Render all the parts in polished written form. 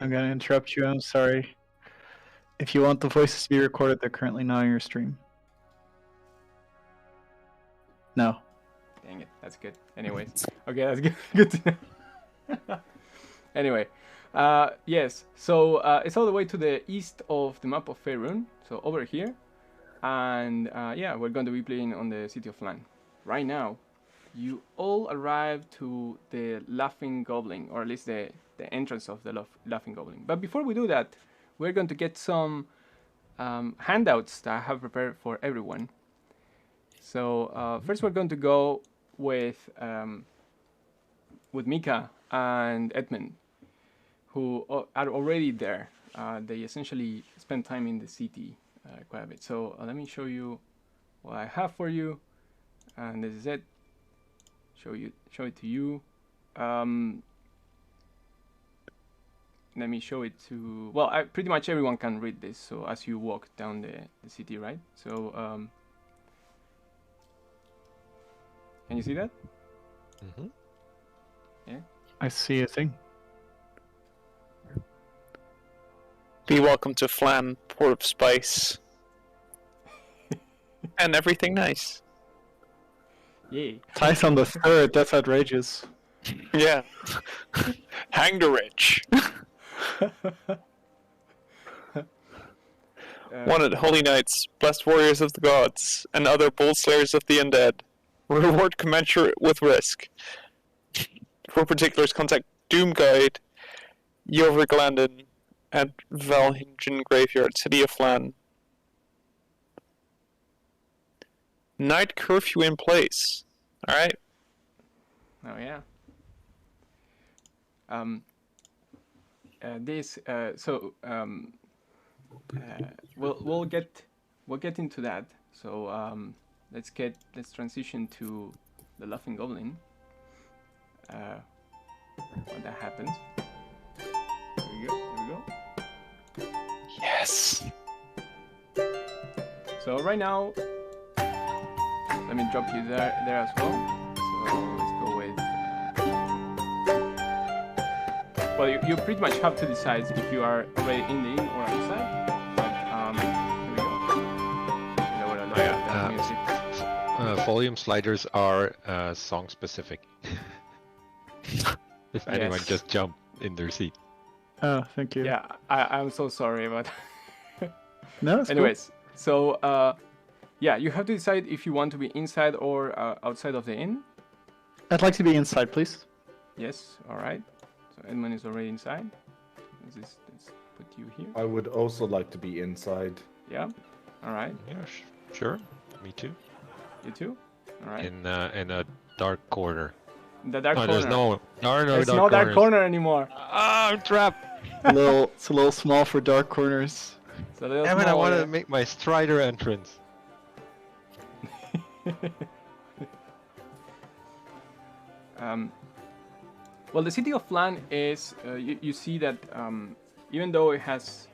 I'm gonna interrupt you. I'm sorry. If you want the voices to be recorded, they're currently not on your stream. No. Dang it, that's good. Anyways, okay, that's good. Good to know. Anyway, yes. So it's all the way to the east of the map of Faerun. So over here, and yeah, we're going to be playing on the city of Lan. Right now, you all arrive to the Laughing Goblin, or at least the entrance of the Laughing Goblin. But before we do that, we're going to get some handouts that I have prepared for everyone. So first, we're going to go with Mika and Edmund, who are already there. They essentially spend time in the city quite a bit. So let me show you what I have for you, and this is it. Show it to you. Let me show it to. Well, pretty much everyone can read this. So as you walk down the city, right? So can you see that? Mm-hmm. Yeah. I see a thing. Be welcome to Flan, port of spice, and everything nice. Yay. Tice on the third. That's outrageous. Yeah. Hang the rich. Wanted holy knights, blessed warriors of the gods, and other bold slayers of the undead. Reward commensurate with risk. For particulars, contact Doom Guide, Jorvik at Valhingen Graveyard, City of Flan. Night curfew in place. Alright. Oh yeah. We'll get into that. So let's transition to the Laughing Goblin. When that happens. There we go. Yes. So right now, let me drop you there as well. So let's go with. Well, you pretty much have to decide if you are already in the inn or outside. But here we go. You know what I like music. Volume sliders are song specific. If anyone Yes. just jump in their seat. Oh, thank you. Yeah, I'm so sorry, but No, it's anyways, so yeah, you have to decide if you want to be inside or outside of the inn. cool. I'd like to be inside, please. Yes, all right. So Edmund is already inside. Let's put you here. I would also like to be inside. Yeah, all right. Yeah, sure. Me too. You too. All right. In a dark corner. The dark corner. There's no There's dark no dark corners. corner anymore. Ah, I'm trapped. It's a little small for dark corners. It's a little Damn it! I small, wanted yeah. to make my Strider entrance. Well, the city of Flan is. You see that even though it has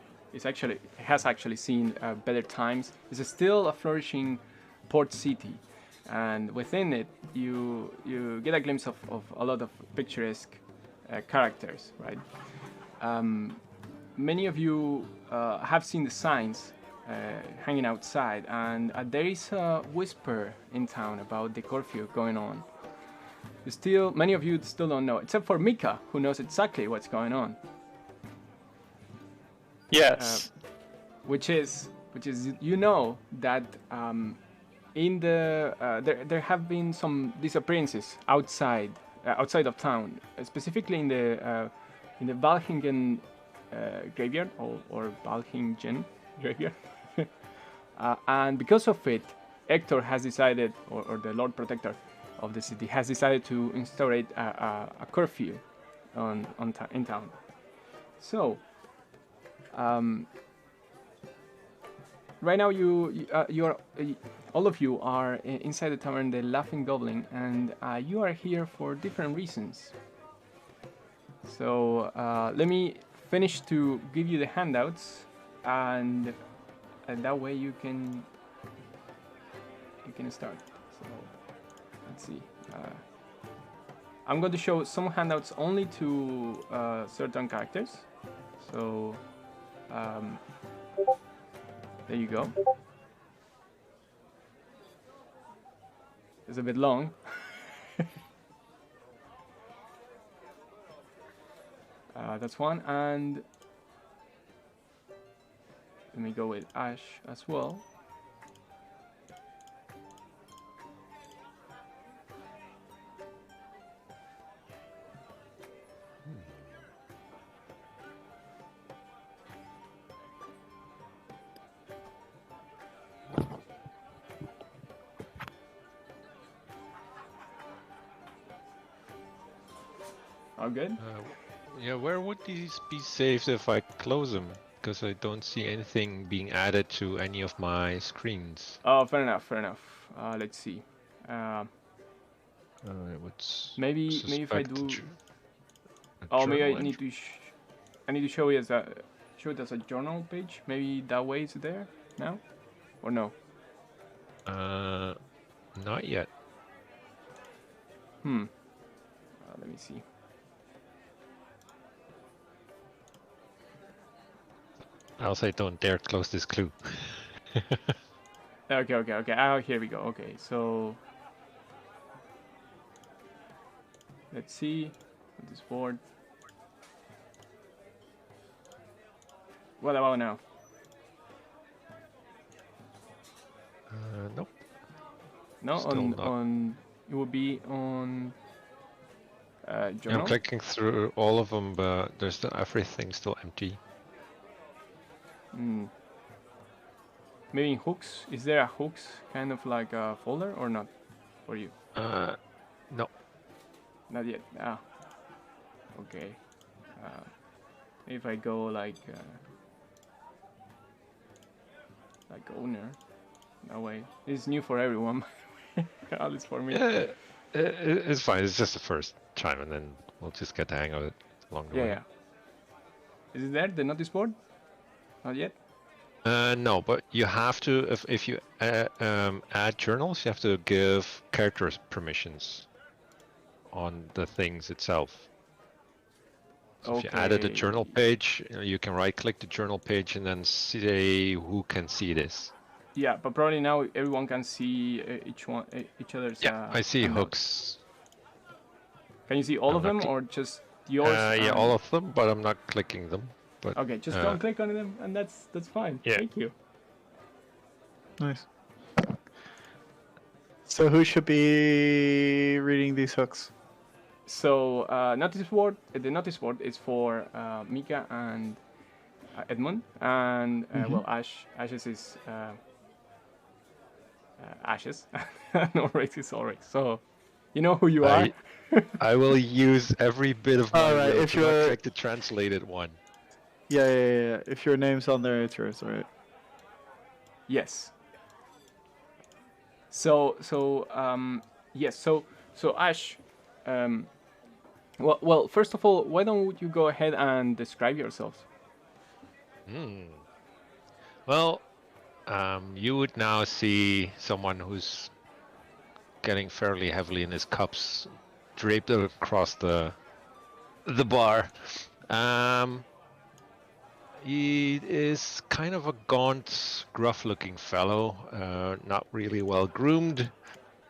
actually seen better times, it's still a flourishing port city, and within it, you get a glimpse of a lot of picturesque characters, right? Many of you have seen the signs hanging outside, and there is a whisper in town about the curfew going on. Many of you still don't know, except for Mika, who knows exactly what's going on. Yes. Which is you know that in the there have been some disappearances outside of town, specifically in the Valhingen graveyard or Valhingen graveyard, and because of it, Hector has decided, or the Lord Protector of the city has decided to instaurate a curfew in town. So. Right now, you are all of you are inside the tavern, the Laughing Goblin, and you are here for different reasons. So let me finish to give you the handouts, and that way you can start. So let's see. I'm going to show some handouts only to certain characters. So there you go. It's a bit long. That's one, and let me go with Ash as well. All good? Yeah, where would these be saved if I close them? Because I don't see anything being added to any of my screens. Oh, fair enough, fair enough. Let's see. I would Maybe if I suspect do. a Oh, maybe I journal need to. I need to show it as a journal page. Maybe that way it's there now, or no? Not yet. Let me see. Else I don't dare close this clue. Okay. Oh, here we go. Okay, so let's see this board. What about now? Nope. No, Still not. on it would be on Yeah, journal. I'm clicking through all of them, but there's still everything's still empty. Maybe in hooks. Is there a hooks kind of like a folder or not for you? No. Not yet. Ah. Okay. If I go like owner, that way it's new for everyone. At least for me. Yeah, it's fine. It's just the first time, and then we'll just get the hang of it along the way. Yeah. Is it there? The notice board? Not yet. No, but you have to if you add journals, you have to give characters permissions on the things itself. So if you added a journal page, you can right-click the journal page and then say who can see this. Yeah, but probably now everyone can see each other's. Yeah, I see handouts. hooks. Can you see all of them or just yours? Yeah, all of them, but I'm not clicking them. But okay, just don't click on them, and that's fine. Yeah. Thank you. Nice. So who should be reading these hooks? So notice board. The notice board is for Mika and Edmund, and well, Ashes is Ashes. No, Rex is all Rex. So you know who you are. I will use every bit of my Alright, will if to not you're- check the translated one. Yeah. If your name's on there, it's yours, alright? Yes. So yes. So Ash. Well, first of all, why don't you go ahead and describe yourselves? Well, you would now see someone who's getting fairly heavily in his cups, draped across the bar. He is kind of a gaunt, gruff-looking fellow, not really well groomed.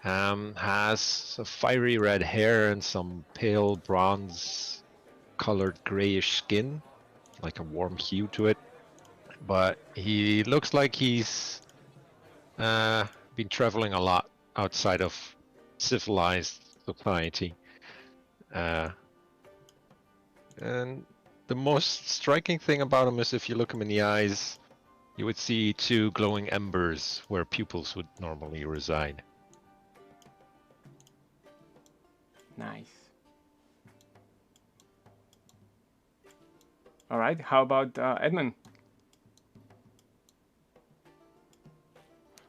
Has a fiery red hair and some pale bronze-colored grayish skin, like a warm hue to it. But he looks like he's been traveling a lot outside of civilized society. And the most striking thing about him is if you look him in the eyes, you would see two glowing embers where pupils would normally reside. Nice. All right. How about Edmund?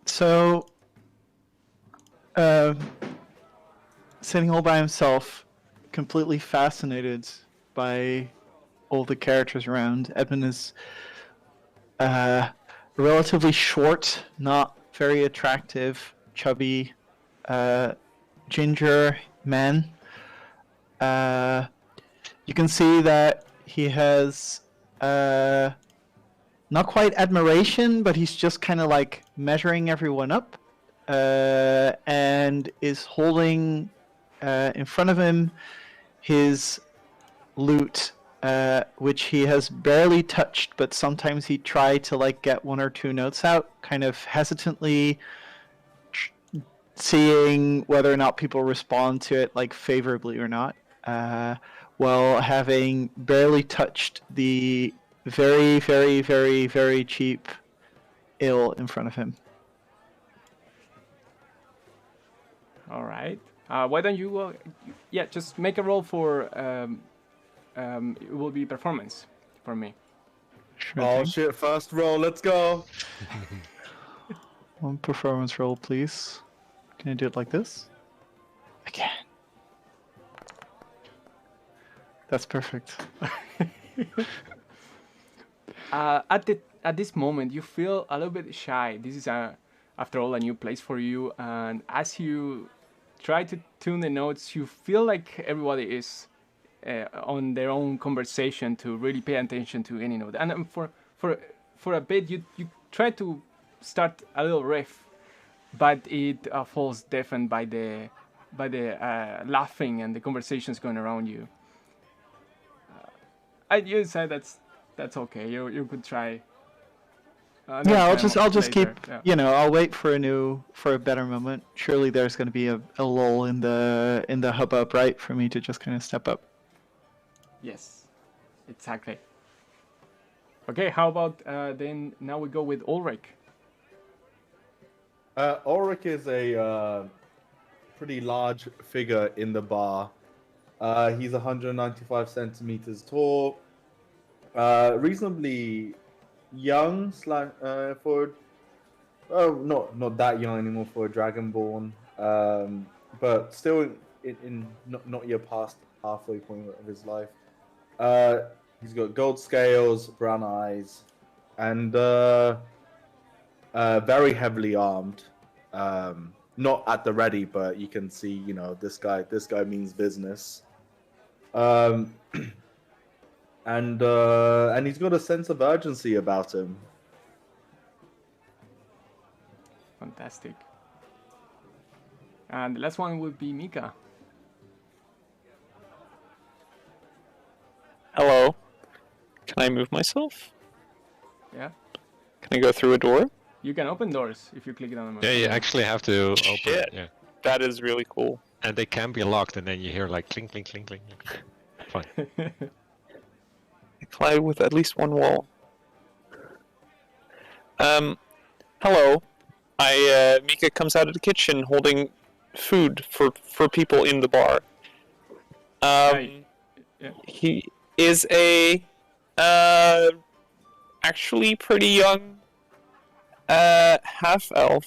So, sitting all by himself, completely fascinated by all the characters around. Edmund is relatively short, not very attractive, chubby, ginger man. You can see that he has not quite admiration, but he's just kind of like measuring everyone up, and is holding in front of him his lute, which he has barely touched, but sometimes he tried to like get one or two notes out, kind of hesitantly, seeing whether or not people respond to it like favorably or not, while having barely touched the very, very, very, very cheap ale in front of him. All right. Why don't you? Yeah, just make a roll for. It will be performance for me. Sure Oh thing. shit! First roll, let's go. One performance roll, please. Can I do it like this? I can. That's perfect. At this moment, you feel a little bit shy. This is after all, a new place for you, and as you try to tune the notes, you feel like everybody is on their own conversation to really pay attention to any note. And for a bit, you try to start a little riff, but it falls deafened by the laughing and the conversations going around you. You said that's okay. You could try. Yeah, I'll just keep. later. Yeah. You know, I'll wait for a better moment. Surely there's going to be a lull in the hubbub, right, for me to just kind of step up. Yes, exactly. Okay, how about then? Now we go with Ulrich. Ulrich is a pretty large figure in the bar. He's 195 centimeters tall, reasonably young for not that young anymore for a dragonborn, but still in not yet past halfway point of his life. He's got gold scales, brown eyes, and very heavily armed. Not at the ready, but you can see, this guy means business. And he's got a sense of urgency about him. Fantastic. And the last one would be Mika. Hello. Can I move myself? Yeah. Can I go through a door? You can open doors if you click it on them. Yeah, you actually have to open Shit. it. Yeah. That is really cool. And they can be locked, and then you hear like clink, clink, clink, clink. Fine. I collide with at least one wall. Hello. Mika comes out of the kitchen holding food for people in the bar. Right. Yeah. He is actually pretty young half elf.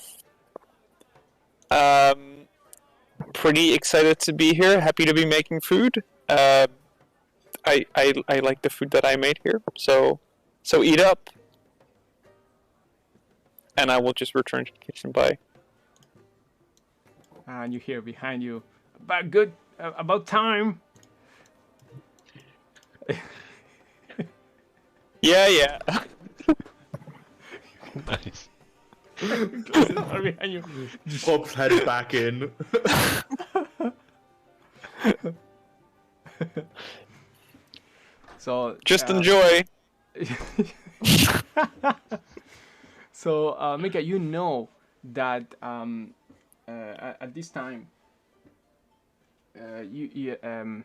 Pretty excited to be here. Happy to be making food. I like the food that I made here. So eat up. And I will just return to the kitchen. Bye. And you hear behind you, about time. Yeah. Nice. Behind you. Pops head back in. So Just enjoy. So, Mika, you know that at this time, it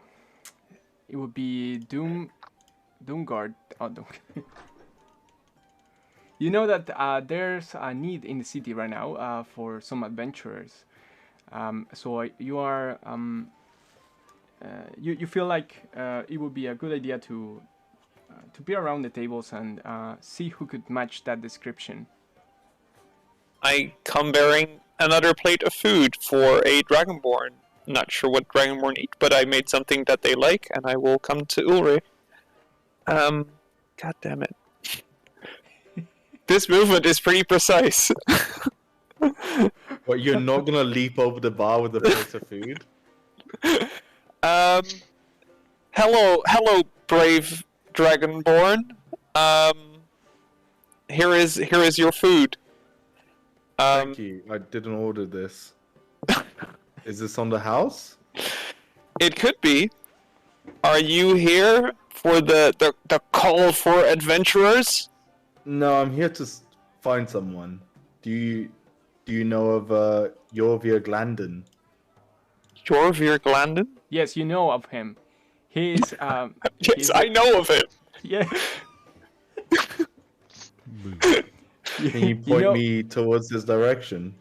would be Doomguard. Oh, you know that there's a need in the city right now for some adventurers. So you are you feel like it would be a good idea to be around the tables and see who could match that description. I come bearing another plate of food for a dragonborn. Not sure what dragonborn eat, but I made something that they like, and I will come to Ulrich. God damn it. This movement is pretty precise. But you're not gonna leap over the bar with a plate of food? Hello, brave dragonborn. Here is your food. Thank you. I didn't order this. Is this on the house? It could be. Are you here for the call for adventurers? No, I'm here to find someone. Do you know of Jorvir Glandon? Jorvir Glandon? Yes, you know of him. He's Yes, I know of him. yeah. Can you point me towards this direction?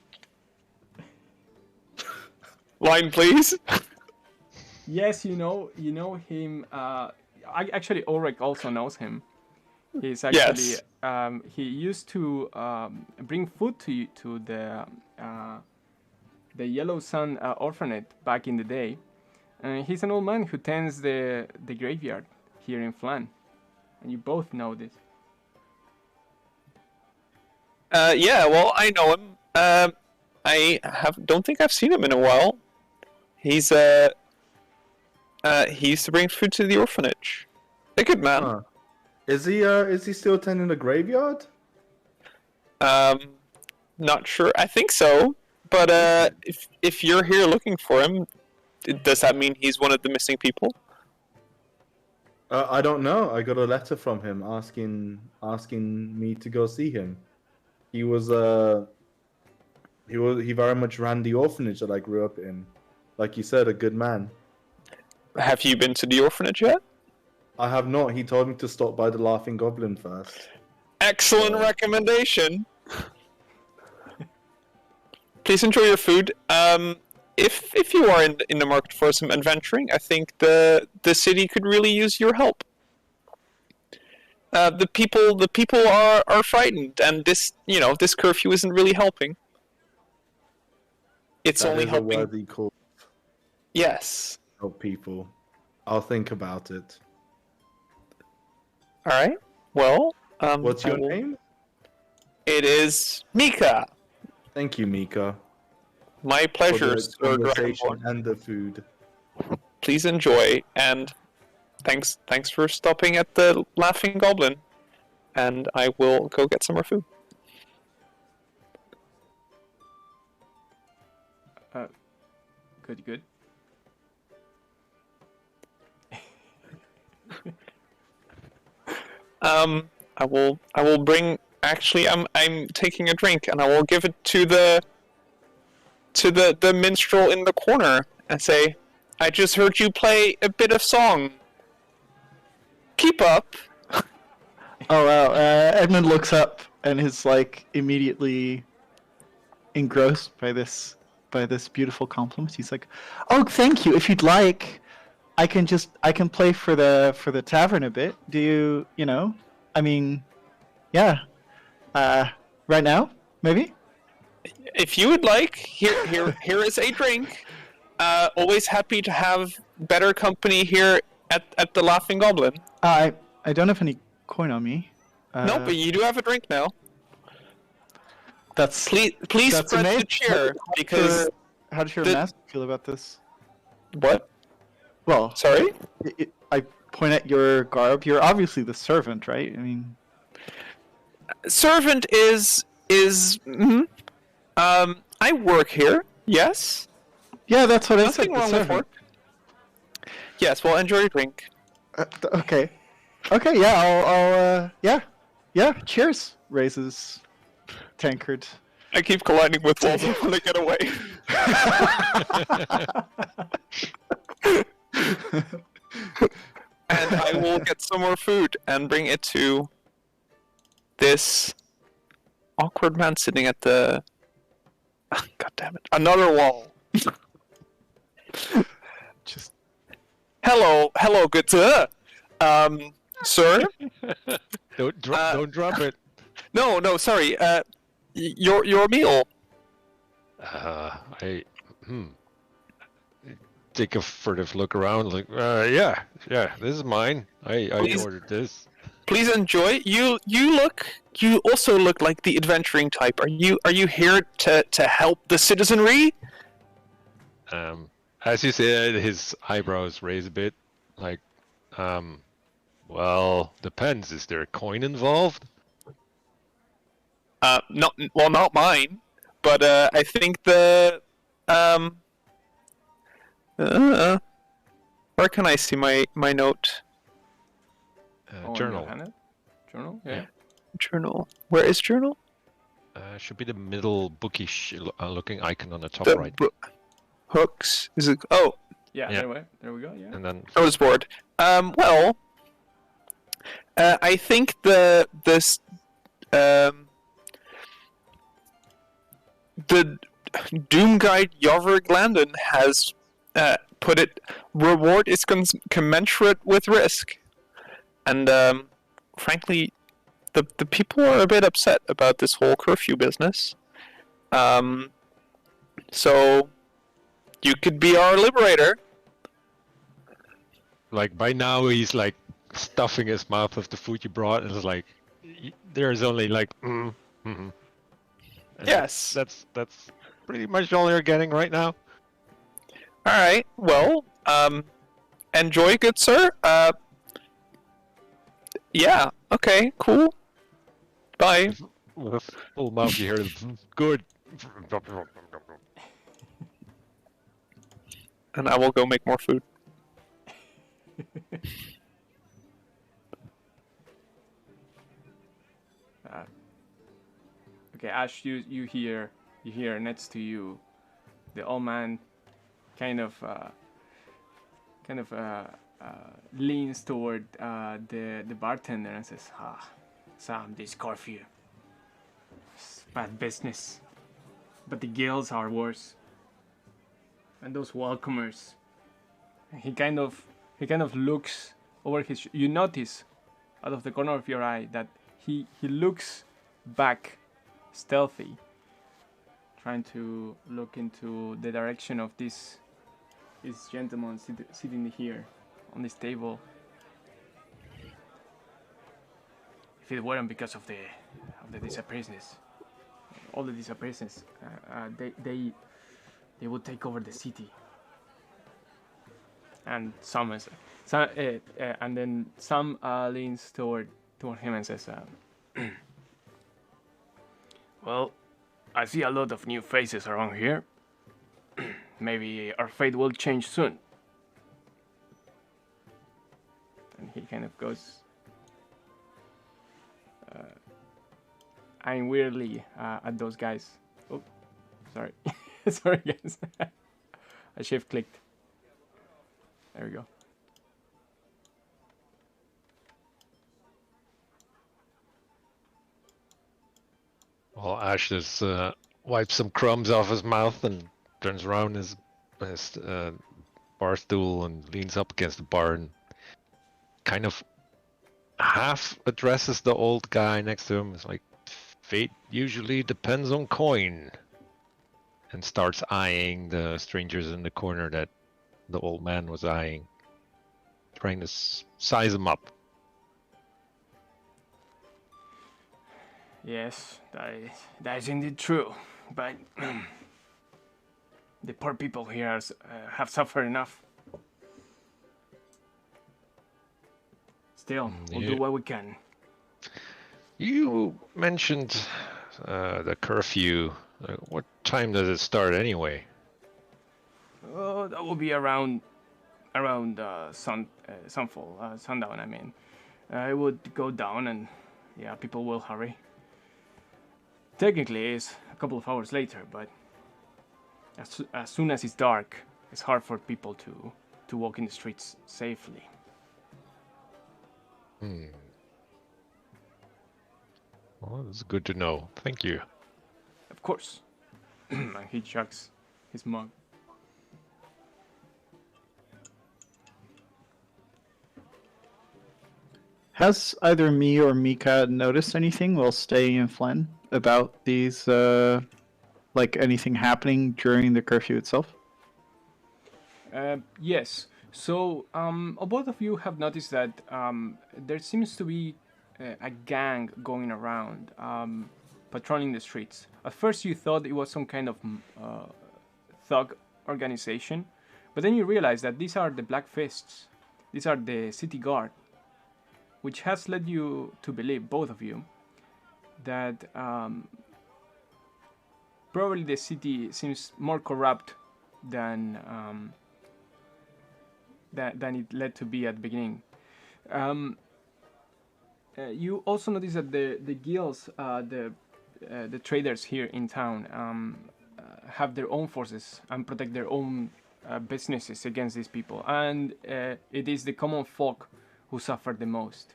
Line, please. Yes, you know him. Actually, Ulrich also knows him. He's actually Yes. he used to bring food to the Yellow Sun orphanage back in the day. He's an old man who tends the graveyard here in Flan, and you both know this. Yeah, well, I know him. Don't think I've seen him in a while. He's he used to bring food to the orphanage. A good man. Huh. Is he still attending the graveyard? Not sure. I think so. But if you're here looking for him, does that mean he's one of the missing people? I don't know. I got a letter from him asking me to go see him. He very much ran the orphanage that I grew up in. Like you said, a good man. Have you been to the orphanage yet? I have not. He told me to stop by the Laughing Goblin first. Excellent recommendation. Please enjoy your food. If you are in the market for some adventuring, I think the city could really use your help. The people are frightened, and this curfew isn't really helping. It's That only is helping. a worthy cause. Yes. Help people. I'll think about it. All right. Well, What's your name? It is Mika. Thank you, Mika. My For pleasure, the Sir conversation Dragonborn. and the food. Please enjoy, and thanks for stopping at the Laughing Goblin. And I will go get some more food. Good. I will bring. Actually, I'm taking a drink, and I will give it to the minstrel in the corner and say, "I just heard you play a bit of song. Keep up." Oh wow! Edmund looks up and is like immediately engrossed by this beautiful compliment. He's like, "Oh, thank you. If you'd like, I can play for the tavern a bit. Do you know? I mean, yeah. Right now, maybe." If you would like, here is a drink. Always happy to have better company here at the Laughing Goblin. I don't have any coin on me. No, but you do have a drink now. That's Please that's spread the amazing. cheer because How does your the- master feel about this? what? Well, Sorry. I point at your garb. You're obviously the servant, right? I mean, Servant is I work here. Yes. yeah, that's what I said. Nothing the wrong with servant. work. Yes. Well, enjoy your drink. Okay. Okay, yeah, yeah, cheers. Raises tankard. I keep colliding with walls. I want to get away. And I will get some more food and bring it to this awkward man sitting at the. God damn it! Another wall. Just Hello, good sir. Sir. Don't drop it. No, sorry. Your meal. I take a furtive look around, like, yeah, this is mine. I Please. ordered this. Please enjoy. You also look like the adventuring type. Are you here to help the citizenry? As you said, his eyebrows raise a bit, like, Well, depends. Is there a coin involved? Not mine, but I think the um. Where can I see my note? On your Journal. hand? Journal? Yeah. Yeah. Journal. Where is journal? Should be the middle bookish looking icon on the top The right. hooks. Is it? Oh, Yeah, Yeah. there we go, yeah. And then notice board. Well, I think this the Doom Guide Yovir Glandon has put it. Reward is commensurate with risk, and frankly, the people are a bit upset about this whole curfew business. So you could be our liberator. like by now he's like stuffing his mouth with the food you brought, and it's like there's only like And Yes. that's pretty much all you're getting right now. All right. Well, enjoy, good sir. Yeah. Okay. Cool. Bye. With a full mouth, you hear good. And I will go make more food. Okay, Ash, you hear next to you, the old man kind of leans toward the bartender and says, Sam, this curfew, it's bad business, but the guilds are worse, and those welcomers." And he kind of looks over his. You notice, out of the corner of your eye, that he looks back, stealthy, trying to look into the direction of this gentleman sitting here on this table. If it weren't because of the disappearances, all the disappearances, they would take over the city. And and then Sam leans toward him and says, "Well, I see a lot of new faces around here. Maybe our fate will change soon." And he kind of goes eyeing weirdly at those guys. Oh, sorry. Sorry, guys. I shift clicked. There we go. Well, Ash just wipes some crumbs off his mouth and turns around his bar stool and leans up against the bar and kind of half addresses the old guy next to him. It's like, fate usually depends on coin. And starts eyeing the strangers in the corner that the old man was eyeing. Trying to size them up. Yes, that is indeed true. But the poor people here have suffered enough. Still, we'll do what we can. You mentioned the curfew. What time does it start anyway? That will be around sundown. I mean, it would go down, and yeah, people will hurry. Technically, it's a couple of hours later, but as soon as it's dark, it's hard for people to walk in the streets safely. Well, that's good to know. Thank you. Of course. And he chugs his mug. Has either me or Mika noticed anything while staying in Flen about these, like anything happening during the curfew itself? Yes. So, both of you have noticed that there seems to be a gang going around, patrolling the streets. At first, you thought it was some kind of thug organization, but then you realize that these are the Black Fists. These are the city guard. which has led you to believe, both of you, that probably the city seems more corrupt than than it led to be at the beginning. You also notice that the guilds, the traders here in town, have their own forces and protect their own businesses against these people, and it is the common folk who suffer the most.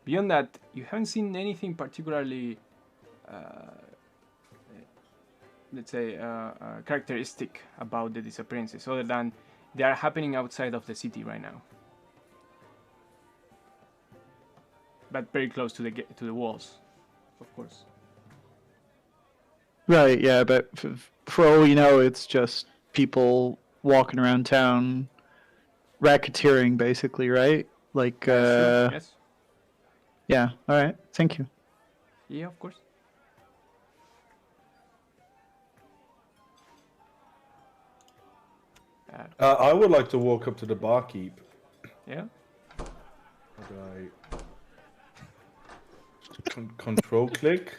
Beyond that, you haven't seen anything particularly, let's say, characteristic about the disappearances, other than they are happening outside of the city right now, but very close to the walls, of course. Right, yeah, but for all you know, it's just people walking around town, racketeering, basically, right? Like, Yes. yeah, alright, thank you. Yeah, of course. I would like to walk up to the barkeep. Yeah. How do I... control click?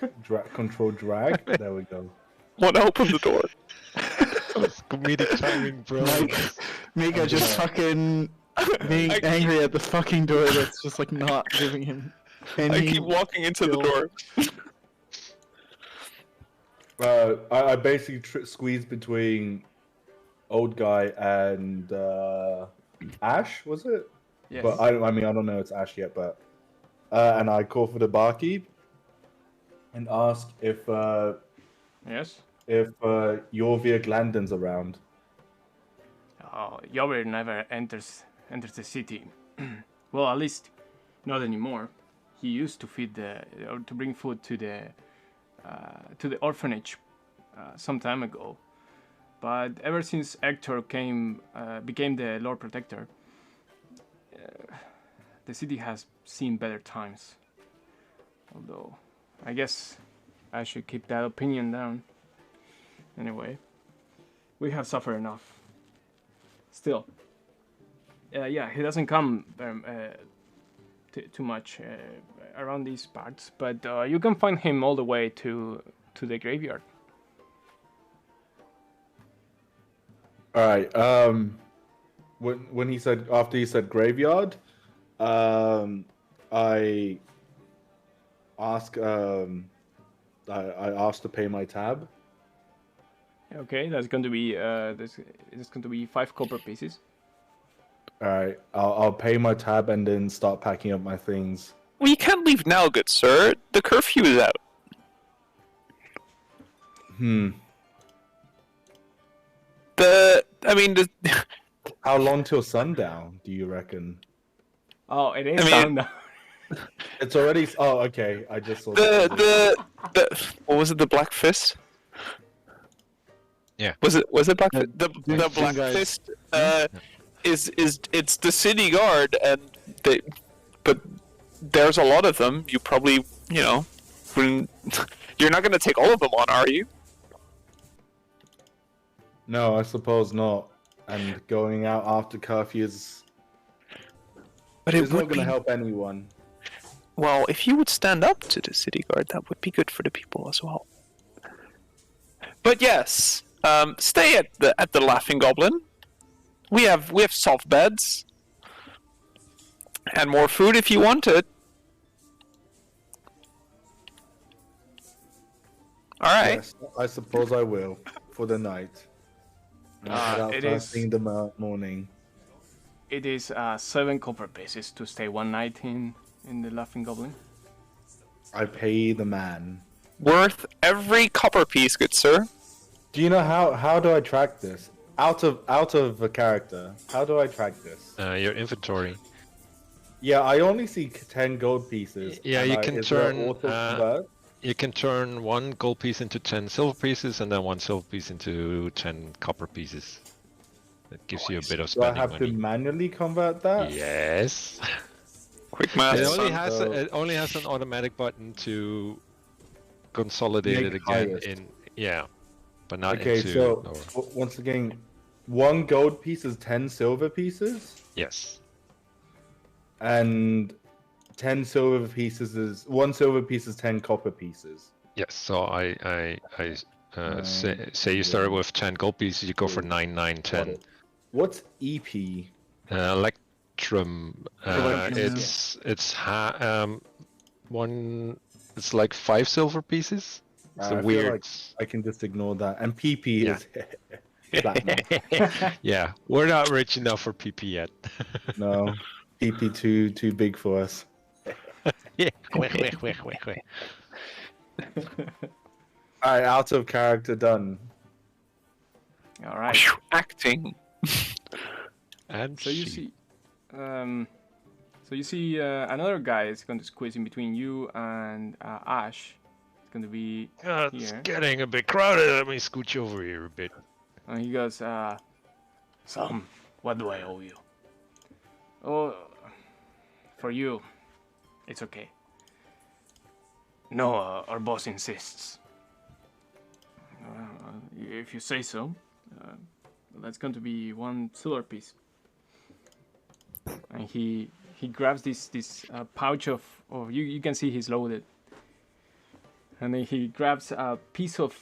Control drag? There we go. Want to open the door? It's comedic timing, bro. Mika just fucking being angry at the fucking door that's just like not giving him any... I keep walking into the door. I basically squeezed between old guy and Ash, was it? Yes. But I mean, I don't know it's Ash yet, but and I call for the barkeep and ask if Yes. Jorvir Glandon's around. Oh, Jorvir never enters the city. Well, at least not anymore. He used to feed or to bring food to the orphanage some time ago. But ever since Hector became the Lord Protector, the city has seen better times. Although, I guess I should keep that opinion down. Anyway, we have suffered enough. Still, yeah, he doesn't come too much around these parts, but you can find him all the way to the graveyard. All right. When he said after he said graveyard, I asked to pay my tab. Okay, that's going to be it's going to be 5 copper pieces. All right, I'll pay my tab and then start packing up my things. Well, you can't leave now, good sir. The curfew is out. How long till sundown do you reckon? Oh, it ain't I mean- sundown. It's already. Oh, okay. I just saw. The what was it? The Black Fist? Yeah. Was it Black Fist? The Yes, Black guys. Fist is it's the city guard, and but there's a lot of them. You probably you're not gonna take all of them on, are you? No, I suppose not. And going out after curfew is But not going to help anyone. Well, if you would stand up to the city guard, that would be good for the people as well. But yes, stay at the Laughing Goblin. We have soft beds and more food if you want it. All right. Yes, I suppose I will for the night. And I'll head out it first is- thing in the morning. It is 7 copper pieces to stay one night in the Laughing Goblin. I pay the man. Worth every copper piece, good sir. Do you know how do I track this? Out of a character. How do I track this? Your inventory. Yeah, I only see 10 gold pieces. Yeah, and you can is there turn, auto-convert? You can turn 1 gold piece into 10 silver pieces, and then 1 silver piece into 10 copper pieces. That gives you a bit of Do I spending have money. to manually convert that? Yes. Quick math. It only son. has So- it only has an automatic button to consolidate Make it again highest. in but not Okay, into so lower. once again, 1 gold piece is 10 silver pieces, Yes. and 10 silver pieces is 1 silver piece is 10 copper pieces. Yes. So I Nine, say you started yeah. with 10 gold pieces, you go for Yeah. 9, 9, Got 10. it. What's EP? Electrum. Electrum, One. It's like 5 silver pieces. It's a I feel weird. like I can just ignore that. And PP Yeah. is platinum. Yeah, we're not rich enough for PP yet. No, PP too big for us. Yeah. All right, out of character done. All right. Acting. And So you she. see, another guy is going to squeeze in between you and Ash. It's going to be It's here. getting a bit crowded. Let me scooch over here a bit. And he goes, Sam, what do I owe you? Oh, for you, it's okay. No, our boss insists. If you say so, that's going to be 1 silver piece. And he grabs this pouch of you can see he's loaded. And then he grabs a piece of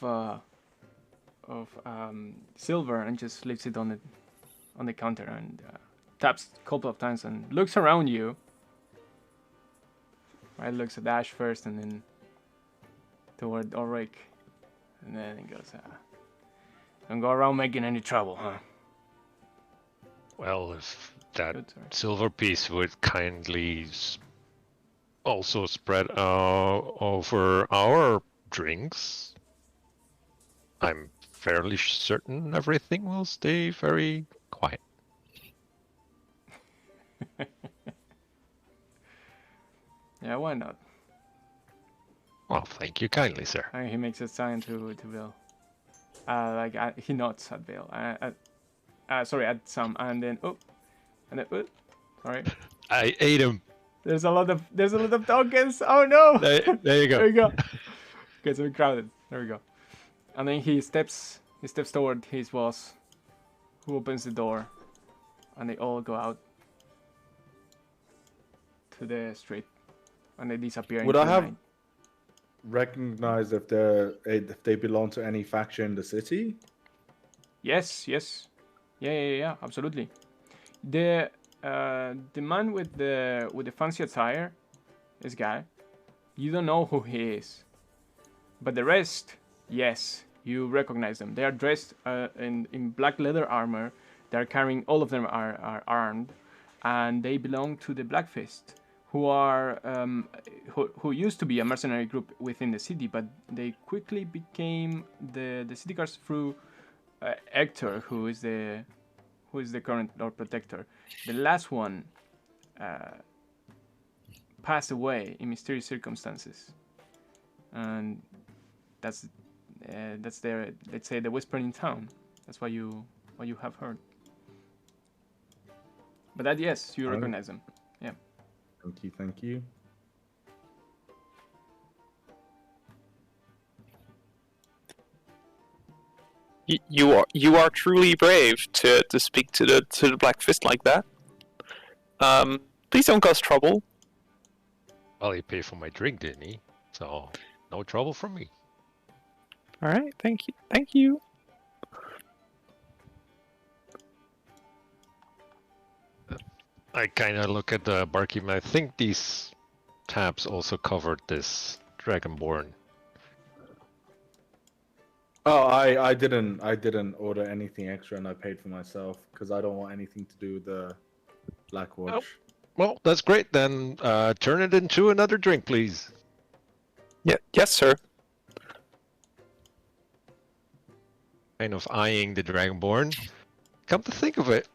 silver and just leaves it on the counter and taps a couple of times and looks around you. Right, looks at Ash first and then toward Ulrich, and then he goes, "Don't go around making any trouble, huh?" Well, if that Good, sorry. silver piece would kindly also spread over our drinks, I'm fairly certain everything will stay very quiet. Yeah, why not? Well, thank you kindly, sir. And he makes a sign to Bill. He nods at Bill. Sorry, at Sam, and then sorry. I ate him. There's a lot of tokens. Oh no! There you go. There we go. Gets a bit crowded. There we go. And then he steps toward his boss, who opens the door, and they all go out to the street, and they disappear. Would into I the have night. recognized if they belong to any faction in the city? Yes. Yeah, absolutely. The man with the fancy attire, this guy, you don't know who he is, but the rest, yes, you recognize them. They are dressed in black leather armor. They are carrying, all of them are armed, and they belong to the Black Fist, who are who used to be a mercenary group within the city, but they quickly became the city guards through Hector, who is the current Lord Protector. The last one passed away in mysterious circumstances, and that's their, let's say, the whispering in town. That's what you have heard. But that, yes, you recognize them. Yeah. Thank you. You are truly brave to speak to the Black Fist like that. Please don't cause trouble. Well, he paid for my drink, didn't he? So, no trouble from me. All right, thank you, thank you. I kind of look at the barkeep and I think these tabs also covered this Dragonborn. Oh, I didn't order anything extra, and I paid for myself because I don't want anything to do with the Black Watch. Oh. Well, that's great. Then turn it into another drink, please. Yeah, yes, sir. Kind of eyeing the Dragonborn. Come to think of it,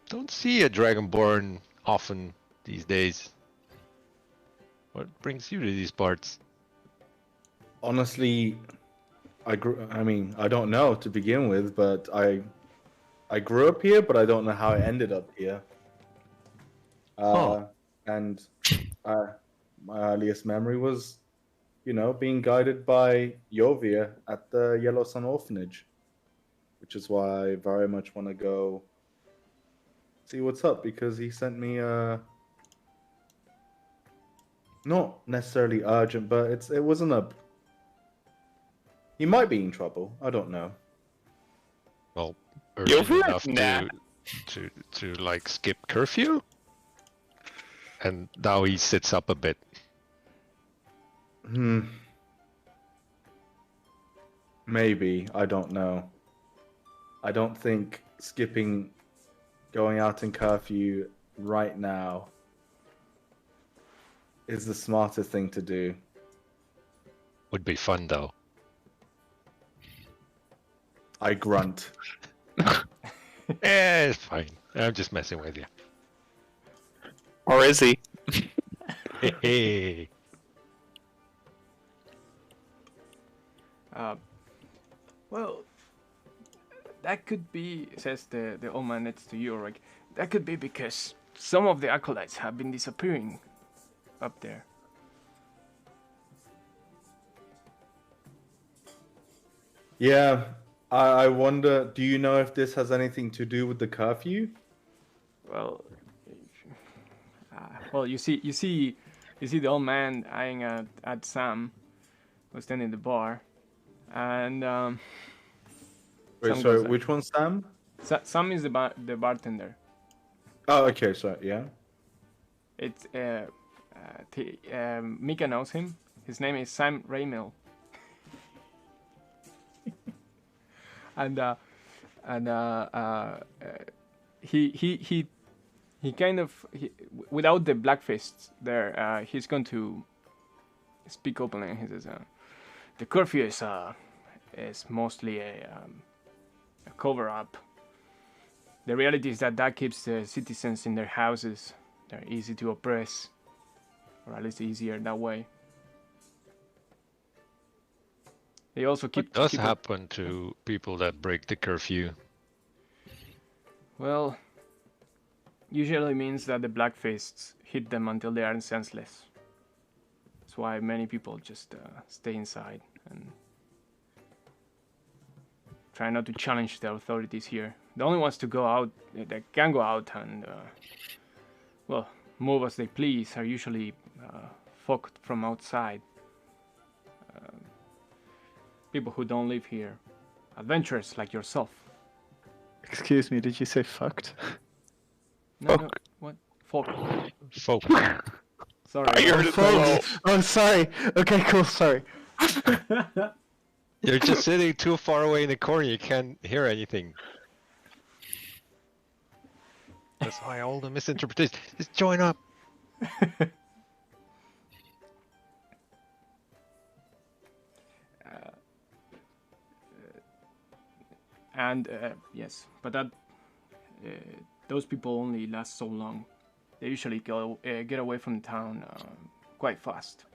don't see a Dragonborn often these days. What brings you to these parts? Honestly, I don't know to begin with, but I grew up here, but I don't know how I ended up here. And my earliest memory was, being guided by Yovia at the Yellow Sun Orphanage, which is why I very much want to go see what's up, because he sent me Not necessarily urgent, but it wasn't a. He might be in trouble. I don't know. Well, You urgent over it? enough Nah. to like skip curfew. And now he sits up a bit. Maybe. I don't know. I don't think going out in curfew right now is the smartest thing to do. Would be fun though. I grunt. Yeah, it's fine. I'm just messing with you. Or is he? Hey. Well, that could be, says the old man next to you, Ulrich. That could be because some of the acolytes have been disappearing up there. Yeah. I wonder, do you know if this has anything to do with the curfew? Well, you see the old man eyeing at Sam, who's standing in the bar, and Wait, Sam sorry, goes, which one's Sam? Sam is the bartender. Oh, okay, sorry, yeah. It's Mika knows him. His name is Sam Raymil. and he kind of without the black fists there, he's going to speak openly. He says, "The curfew is mostly a cover up. The reality is that keeps the citizens in their houses. They're easy to oppress, or at least easier that way. They also What does happen to people that break the curfew? Well, usually means that the black fists hit them until they are senseless. That's why many people just stay inside and try not to challenge the authorities here. The only ones to go out, that can go out and, move as they please, are usually folk from outside. People who don't live here. Adventurers like yourself. Excuse me, did you say fucked? No, what? Folk. Folk. Sorry. I heard it well. Oh, sorry. Okay, cool. Sorry. You're just sitting too far away in the corner. You can't hear anything. That's why all the misinterpretations. Just join up. And yes, but those people only last so long. They usually get away from town quite fast.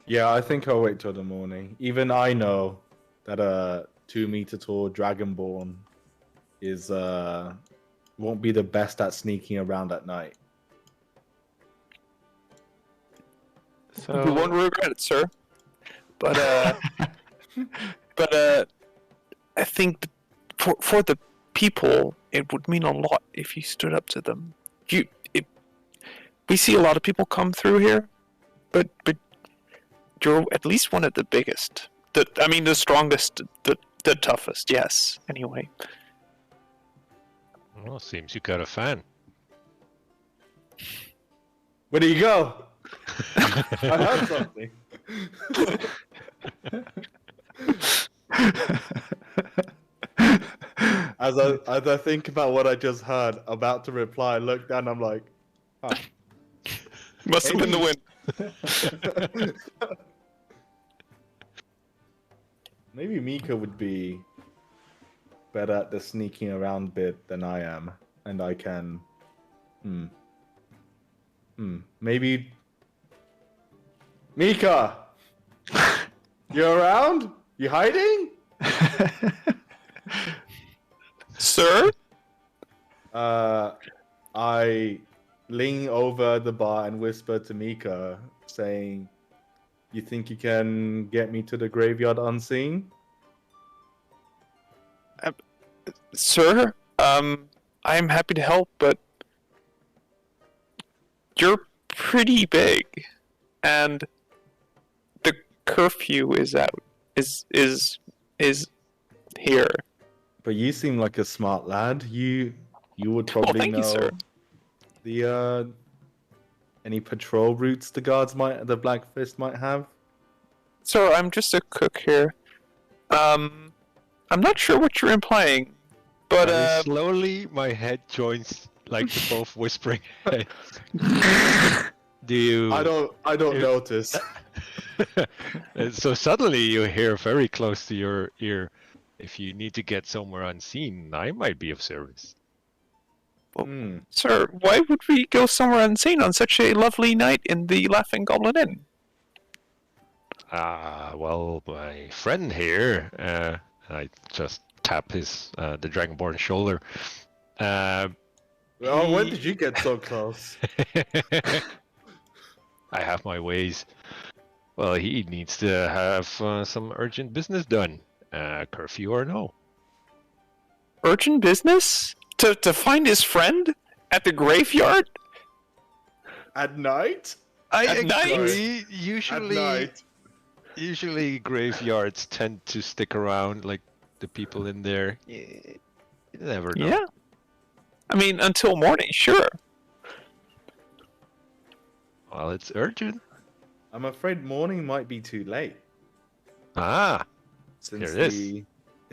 Yeah, I think I'll wait till the morning. Even I know that a 2-meter tall dragonborn is won't be the best at sneaking around at night. So You won't regret it, sir. But I think for the people, it would mean a lot if you stood up to them. We see a lot of people come through here, but you're at least one of the biggest. The strongest, the toughest. Yes. Anyway. Well, seems you got a fan. Where do you go? I heard something. As I think about what I just heard, about to reply, I look down, I'm like, oh. Must have been the wind. Maybe Mika would be better at the sneaking around bit than I am, and I can. Maybe. Mika, you around? You hiding? Sir? I lean over the bar and whisper to Mika, saying, "You think you can get me to the graveyard unseen?" Sir? I'm happy to help, but you're pretty big, and the curfew is out. Is here. But you seem like a smart lad. You would Well, probably thank you, know sir. the any patrol routes the Black Fist might have. Sir, I'm just a cook here. I'm not sure what you're implying, but Very slowly, my head joins like both whispering heads. Do you? I don't you- notice. And so suddenly you hear very close to your ear. If you need to get somewhere unseen, I might be of service. Hmm. sir, why would we go somewhere unseen on such a lovely night in the Laughing Goblin Inn? Well, my friend here, I just tap his the Dragonborn shoulder. Oh, when He- did you get so close? I have my ways. Well, he needs to have some urgent business done. Curfew or no. Urgent business? To find his friend? At the graveyard? At night? I At night? agree. At Usually, night. Graveyards tend to stick around, like the people in there. You never know. Yeah. I mean, until morning, sure. Well, it's urgent. I'm afraid morning might be too late. Ah, Since Here it is.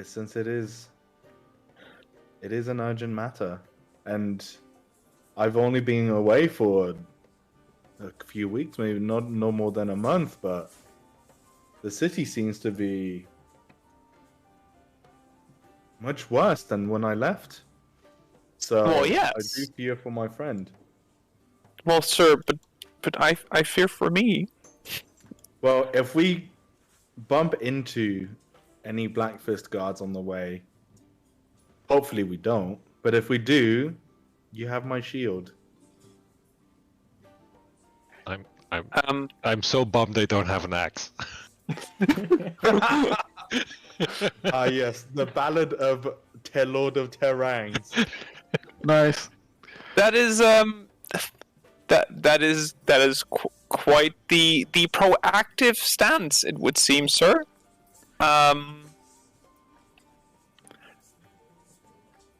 since it is an urgent matter, and I've only been away for a few weeks, maybe not no more than a month, but the city seems to be much worse than when I left. So Well, I yes. do fear for my friend. Well, sir, but I fear for me. Well, if we bump into any Black Fist guards on the way, hopefully we don't. But if we do, you have my shield. I'm so bummed they don't have an axe. Ah, yes, the Ballad of Lord of Terrangs. Nice. That is that is quite the proactive stance, it would seem, sir.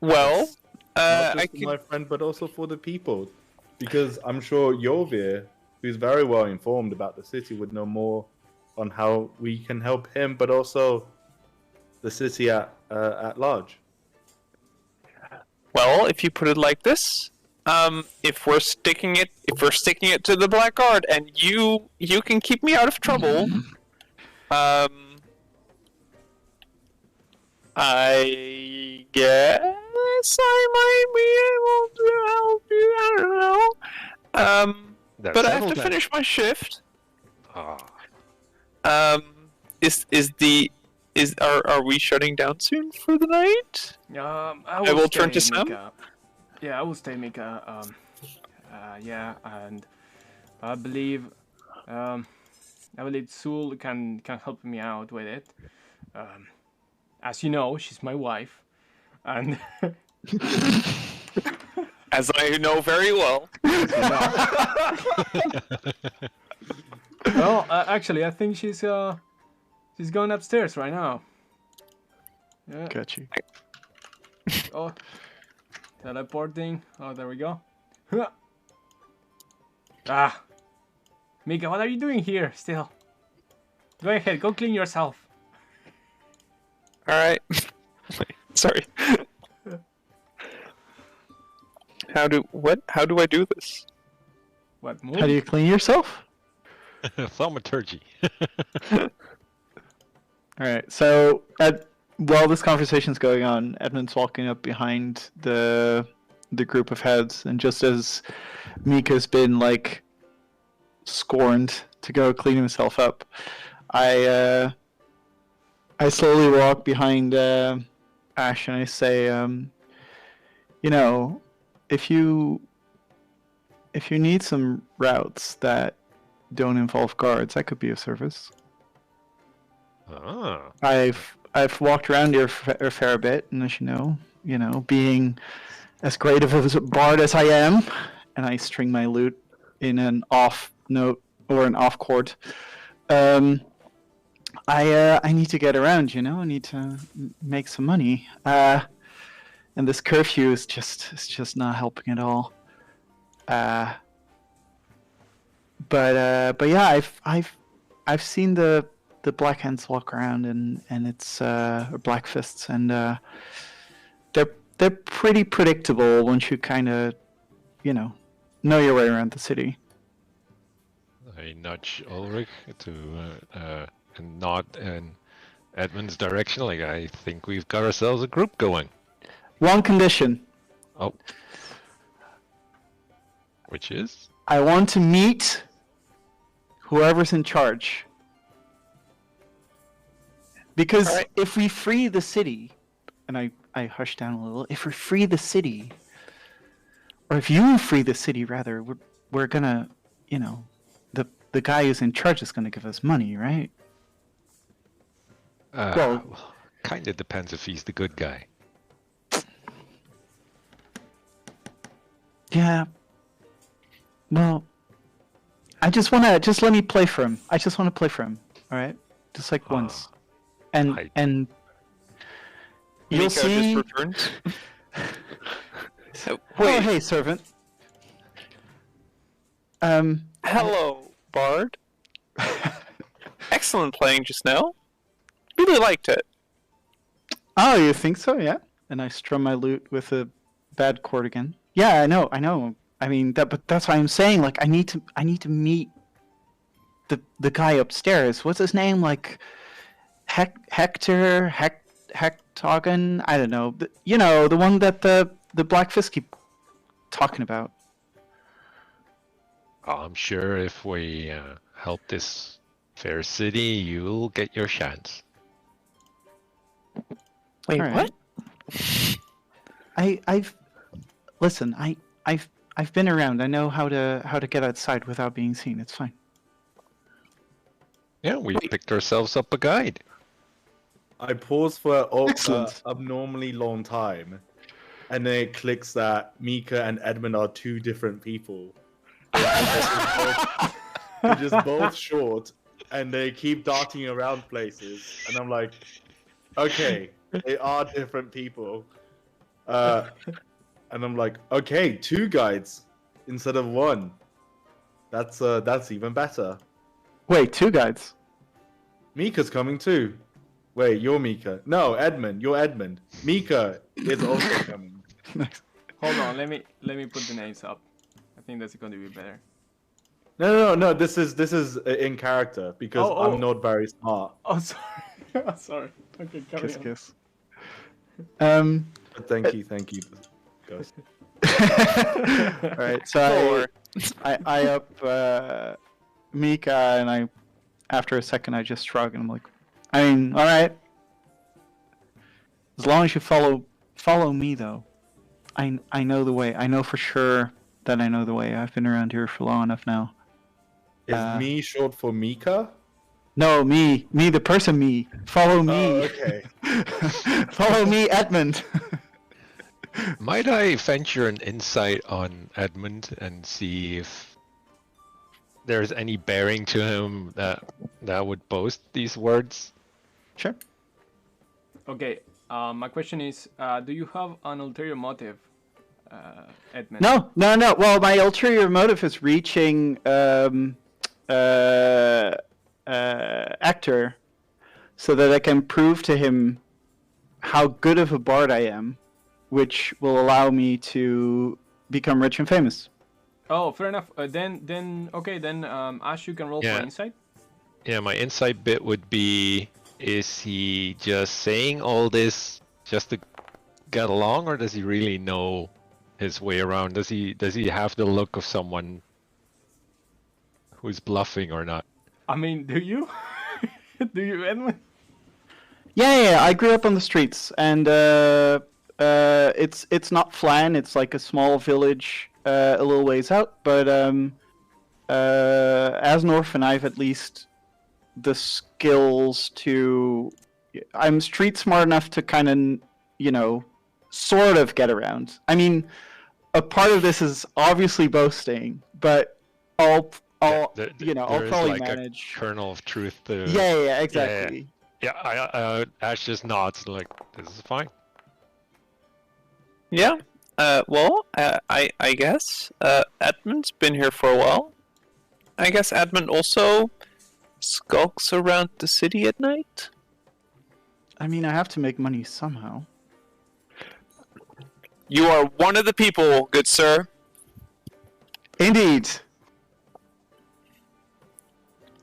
Well, Not I just for could. my friend, but also for the people, because I'm sure Jorvir, who's very well informed about the city, would know more on how we can help him, but also the city at large. Well, if you put it like this, if we're sticking it to the Black Guard, and you can keep me out of trouble, I guess I might be able to help you. I don't know. They're But I have settled to then. finish my shift. Ah, Are we shutting down soon for the night? I will turn to stay, Sam. Mika. Yeah, I will stay, Mika. Yeah, and I believe Sul can help me out with it. As you know, she's my wife, and As I know very well. well, actually, I think she's going upstairs right now. Yeah. Got you. Oh, teleporting. Oh, there we go. Ah, Mika, what are you doing here still? Go ahead, go clean yourself. All right. Sorry. How do I do this? What move? How do you clean yourself? thaumaturgy. All right. So, while this conversation's going on, Edmund's walking up behind the group of heads, and just as Mika's been like scorned to go clean himself up, I slowly walk behind Ash and I say, you know, if you need some routes that don't involve guards, I could be of service. Ah, I've walked around here a fair bit, and as you know, being as great of a bard as I am, and I string my lute in an off note or an off chord. I need to get around, you know. I need to make some money. And this curfew is just not helping at all. But yeah, I've seen the Black Hands walk around, and it's or Black Fists, and they're pretty predictable once you kind of, you know your way around the city. I nudge Ulrich to and nod in Edmund's direction. Like, I think we've got ourselves a group going. One condition: Oh, which is? I want to meet whoever's in charge. Because Alright. if we free the city, and I hush down a little, if we free the city, or if you free the city rather, we're gonna, the guy who's in charge is gonna give us money, right? Well, kind of depends if he's the good guy. Yeah. Well, just let me play for him. I just want to play for him. All right, just like once, and you'll Miko see. just returns. Oh, Wait, hey, servant. hello, Bard. Excellent playing just now. Really liked it. Oh, you think so? Yeah. And I strum my lute with a bad chord again. Yeah, I know. I mean but that's why I'm saying, like, I need to meet the guy upstairs. What's his name? Like Hector Hectogen? I don't know. The one that the Black Fist keep talking about. I'm sure if we help this fair city, you'll get your chance. Wait, All right. what? I've been around. I know how to get outside without being seen. It's fine. Yeah, we picked ourselves up a guide. I pause for an Excellent. abnormally long time, and then it clicks that Mika and Edmund are two different people. They're just both short, and they keep darting around places. And I'm like, okay, they are different people. And I'm like, okay, two guides instead of one. That's even better. Wait, two guides. Mika's coming too. Wait, you're Mika. No, Edmund, you're Edmund. Mika is also coming. Nice. Hold on, let me put the names up. I think that's going to be better. No. This is in character because Oh. I'm not very smart. Oh, sorry. Oh, sorry. Okay, carry Kiss, on. kiss. But thank you, guys. All right, so I up Mika, and after a second I just shrug, and I'm like, I mean, all right. As long as you follow me, though. I know the way. I know for sure that I know the way. I've been around here for long enough now. Is me short for Mika? No, me, the person, me. Follow me. Oh, okay. Follow me, Edmund. Might I venture an insight on Edmund and see if there's any bearing to him that would boast these words? Sure. Okay, my question is, do you have an ulterior motive, Edmund? No. Well, my ulterior motive is reaching Actor, so that I can prove to him how good of a bard I am, which will allow me to become rich and famous. Oh, fair enough. Then Ash, you can roll Yeah. for insight. Yeah, my insight bit would be, is he just saying all this just to get along, or does he really know his way around? Does he have the look of someone who's bluffing or not? I mean, do you? Do you, Edmund? Yeah. I grew up on the streets, and it's not Flan. It's like a small village, a little ways out. But as an orphan, I've at least the skills to. I'm street smart enough to kind of, sort of get around. I mean, a part of this is obviously boasting, but I'll there I'll is probably like manage. a kernel of truth to. Yeah, exactly. Yeah, Ash just nods like this is fine. Yeah. Well, I guess Edmund's been here for a while. I guess Edmund also skulks around the city at night. I mean, I have to make money somehow. You are one of the people, good sir. Indeed.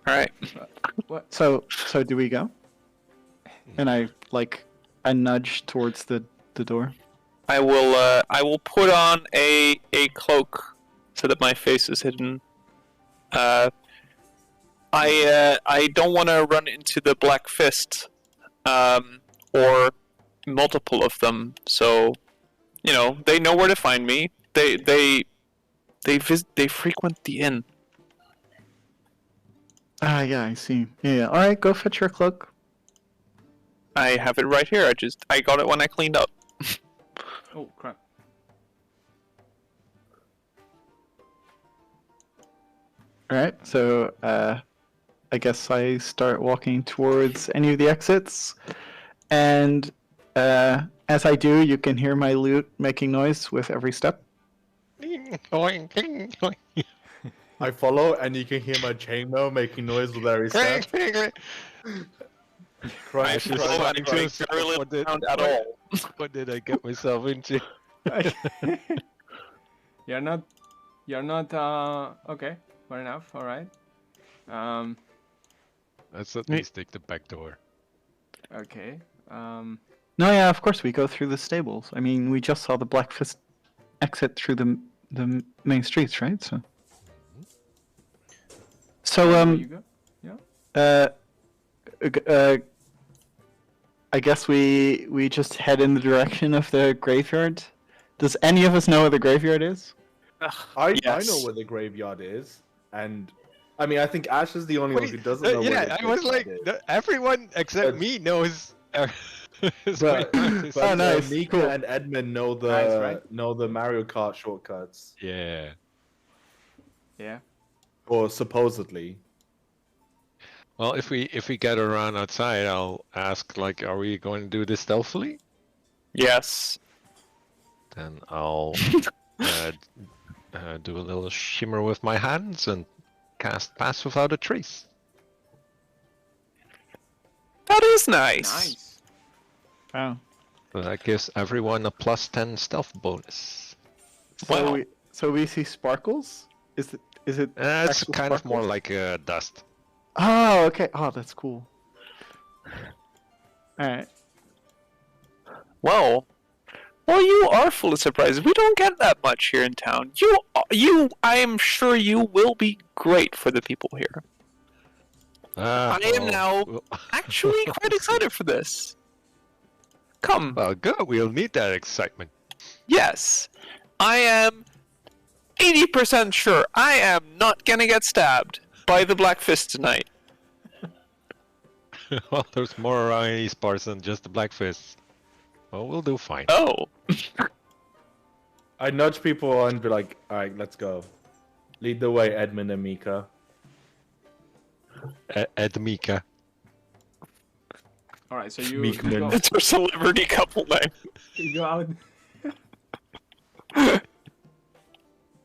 All right. What? So do we go? And I nudge towards the door. I will put on a cloak so that my face is hidden. I don't want to run into the Black Fist, or multiple of them. So, they know where to find me. They frequent the inn. Ah, yeah, I see. Yeah. All right, go fetch your cloak. I have it right here. I got it when I cleaned up. Oh crap! All right, so I guess I start walking towards any of the exits, and as I do, you can hear my lute making noise with every step. I follow, and you can hear my chainmail making noise with every step. Crush, just crush, like crush. to- Very little what did- sound at all. What did I get myself into? You're not. Okay, fair enough. All right. Let's at least take the back door. Okay. No, yeah, of course we go through the stables. I mean, we just saw the Black Fist exit through the main streets, right? So There you go. I guess we just head in the direction of the graveyard. Does any of us know where the graveyard is? I Yes. know where the graveyard is, and I mean, I think Ash is the only one who doesn't know where the I was like, graveyard is. everyone except But- me knows. But, Oh, but nice, Mika cool. and Edmund know the Nice, right? know the Mario Kart shortcuts, Yeah. Yeah. or supposedly. Well, if we get around outside, I'll ask like, are we going to do this stealthily? Yes. Then I'll do a little shimmer with my hands and cast Pass Without a Trace. That is nice. Nice. Wow. So that gives everyone a +10 stealth bonus. So Wow. we see sparkles. Is it? It's actual kind of more sparkles? like dust. Oh, okay. Oh, that's cool. All right. Well, you are full of surprises. We don't get that much here in town. I am sure you will be great for the people here. I am now actually quite excited for this. Come, Well, good. We'll need that excitement. yes, I am 80% sure I am not gonna get stabbed by the Black Fist tonight. Well, there's more around these parts than just the Black Fists. Well, we'll do fine. Oh, I nudge people and be like, "All right, let's go. Lead the way, Edmund and Mika." Edmika. All right. So you Meekman. it's our celebrity couple name. you go out.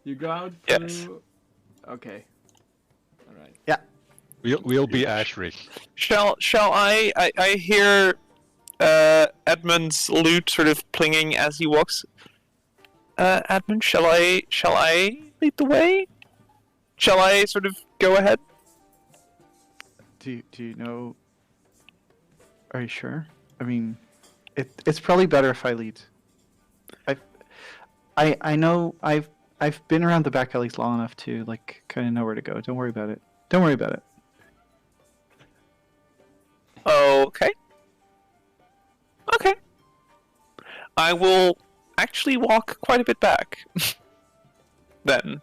You go out Yes. through. Okay. All right. We'll be Ashrick. Shall I hear Edmund's lute sort of plinging as he walks. Edmund, shall I lead the way? Shall I sort of go ahead? Do you know? Are you sure? I mean, it's probably better if I lead. I know I've been around the back alleys long enough to like kind of know where to go. Don't worry about it. Don't worry about it. Okay. Okay. I will actually walk quite a bit back. Then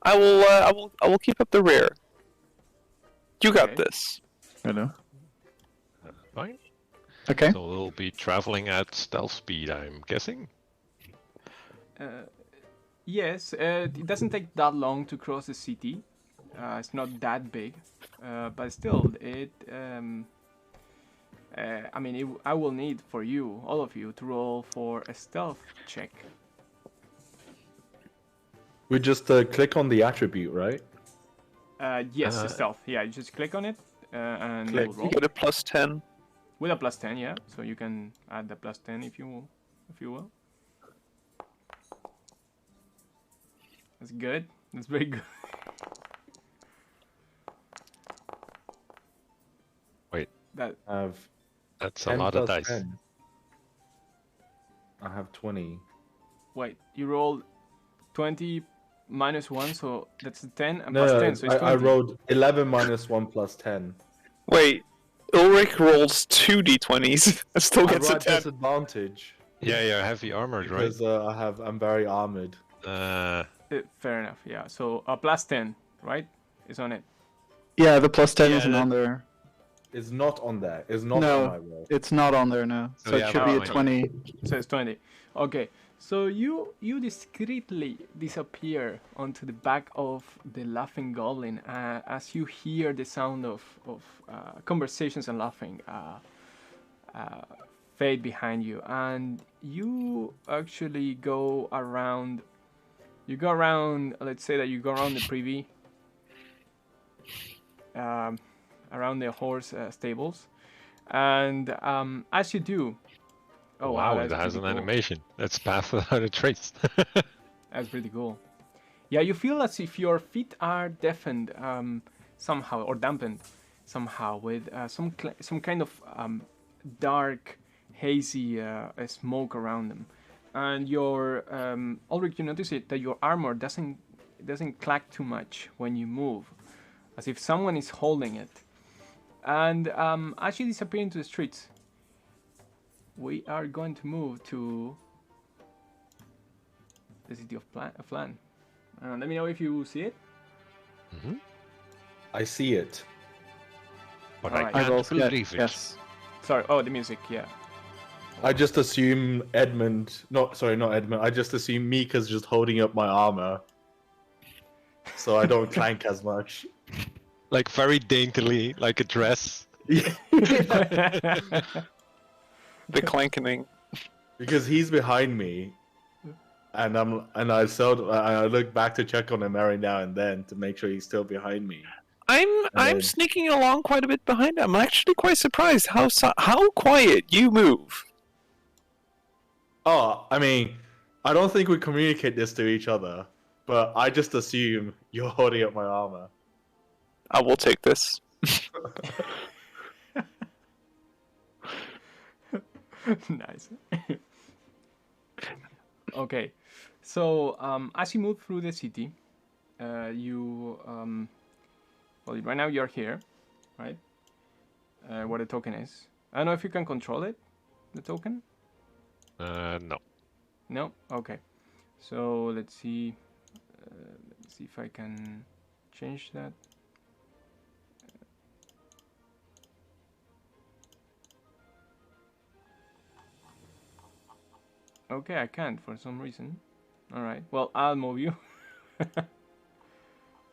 I will keep up the rear. You got Okay. this. I know. Fine. Okay. So we'll be traveling at stealth speed, I'm guessing. Yes, it doesn't take that long to cross the city. It's not that big, but still, I mean, I will need for you, all of you, to roll for a stealth check. We just click on the attribute, right? Yes, stealth. Yeah, you just click on it and Click. you'll You roll get a +10. with a +10. Yeah, so you can add the +10 if you will. That's good. That's very good. Wait, That I have that's a 10 lot of plus dice. 10. I have 20. wait, you rolled 20 minus 1, so that's 10 and No, plus 10, so it's 20. I rolled 11 minus 1 plus 10. Wait, Ulrich rolls 2d20s and still I gets a roll 10. disadvantage Yeah, you're heavy armored, right? because I'm very armored. Fair enough. Yeah. So a +10, right? Is on it. Yeah, the +10 Yeah, isn't that- on there. It's not on there. It's not No. on my roll. It's not on there now. So So yeah, it should be a 20. 20. So it's 20. Okay. So you discreetly disappear onto the back of the laughing goblin as you hear the sound of conversations and laughing fade behind you, and you actually go around. You go around. Let's say that you go around the privy, around the horse stables, and as you do, oh wow, that's it has pretty an cool. animation. That's Path Without a Trace. That's pretty cool. Yeah, you feel as if your feet are deafened somehow or dampened somehow with some kind of dark, hazy smoke around them, and your Ulrich, you notice it that your armor doesn't clack too much when you move, as if someone is holding it. And as you disappear into the streets, we are going to move to the city of Flan. Let me know if you see it. I see it. But Alright. I I can't also believe it. yes. Sorry. Oh, the music. Yeah. I just assume Edmund. Not Edmund. I just assume Mika's just holding up my armor, so I don't clank as much. Like very daintily, like a dress. The clankening. Because he's behind me, and I look back to check on him every now and then to make sure he's still behind me. I'm then- sneaking along quite a bit behind him. I'm actually quite surprised how quiet you move. Oh, I mean, I don't think we communicate this to each other, but I just assume you're holding up my armor. I will take this. Nice. Okay, so as you move through the city, well, right now you're here, right? Where the token is. I don't know if you can control it, the token. No. No. Okay. So let's see. Let's see if I can change that. Okay, I can't for some reason. All right. Well, I'll move you.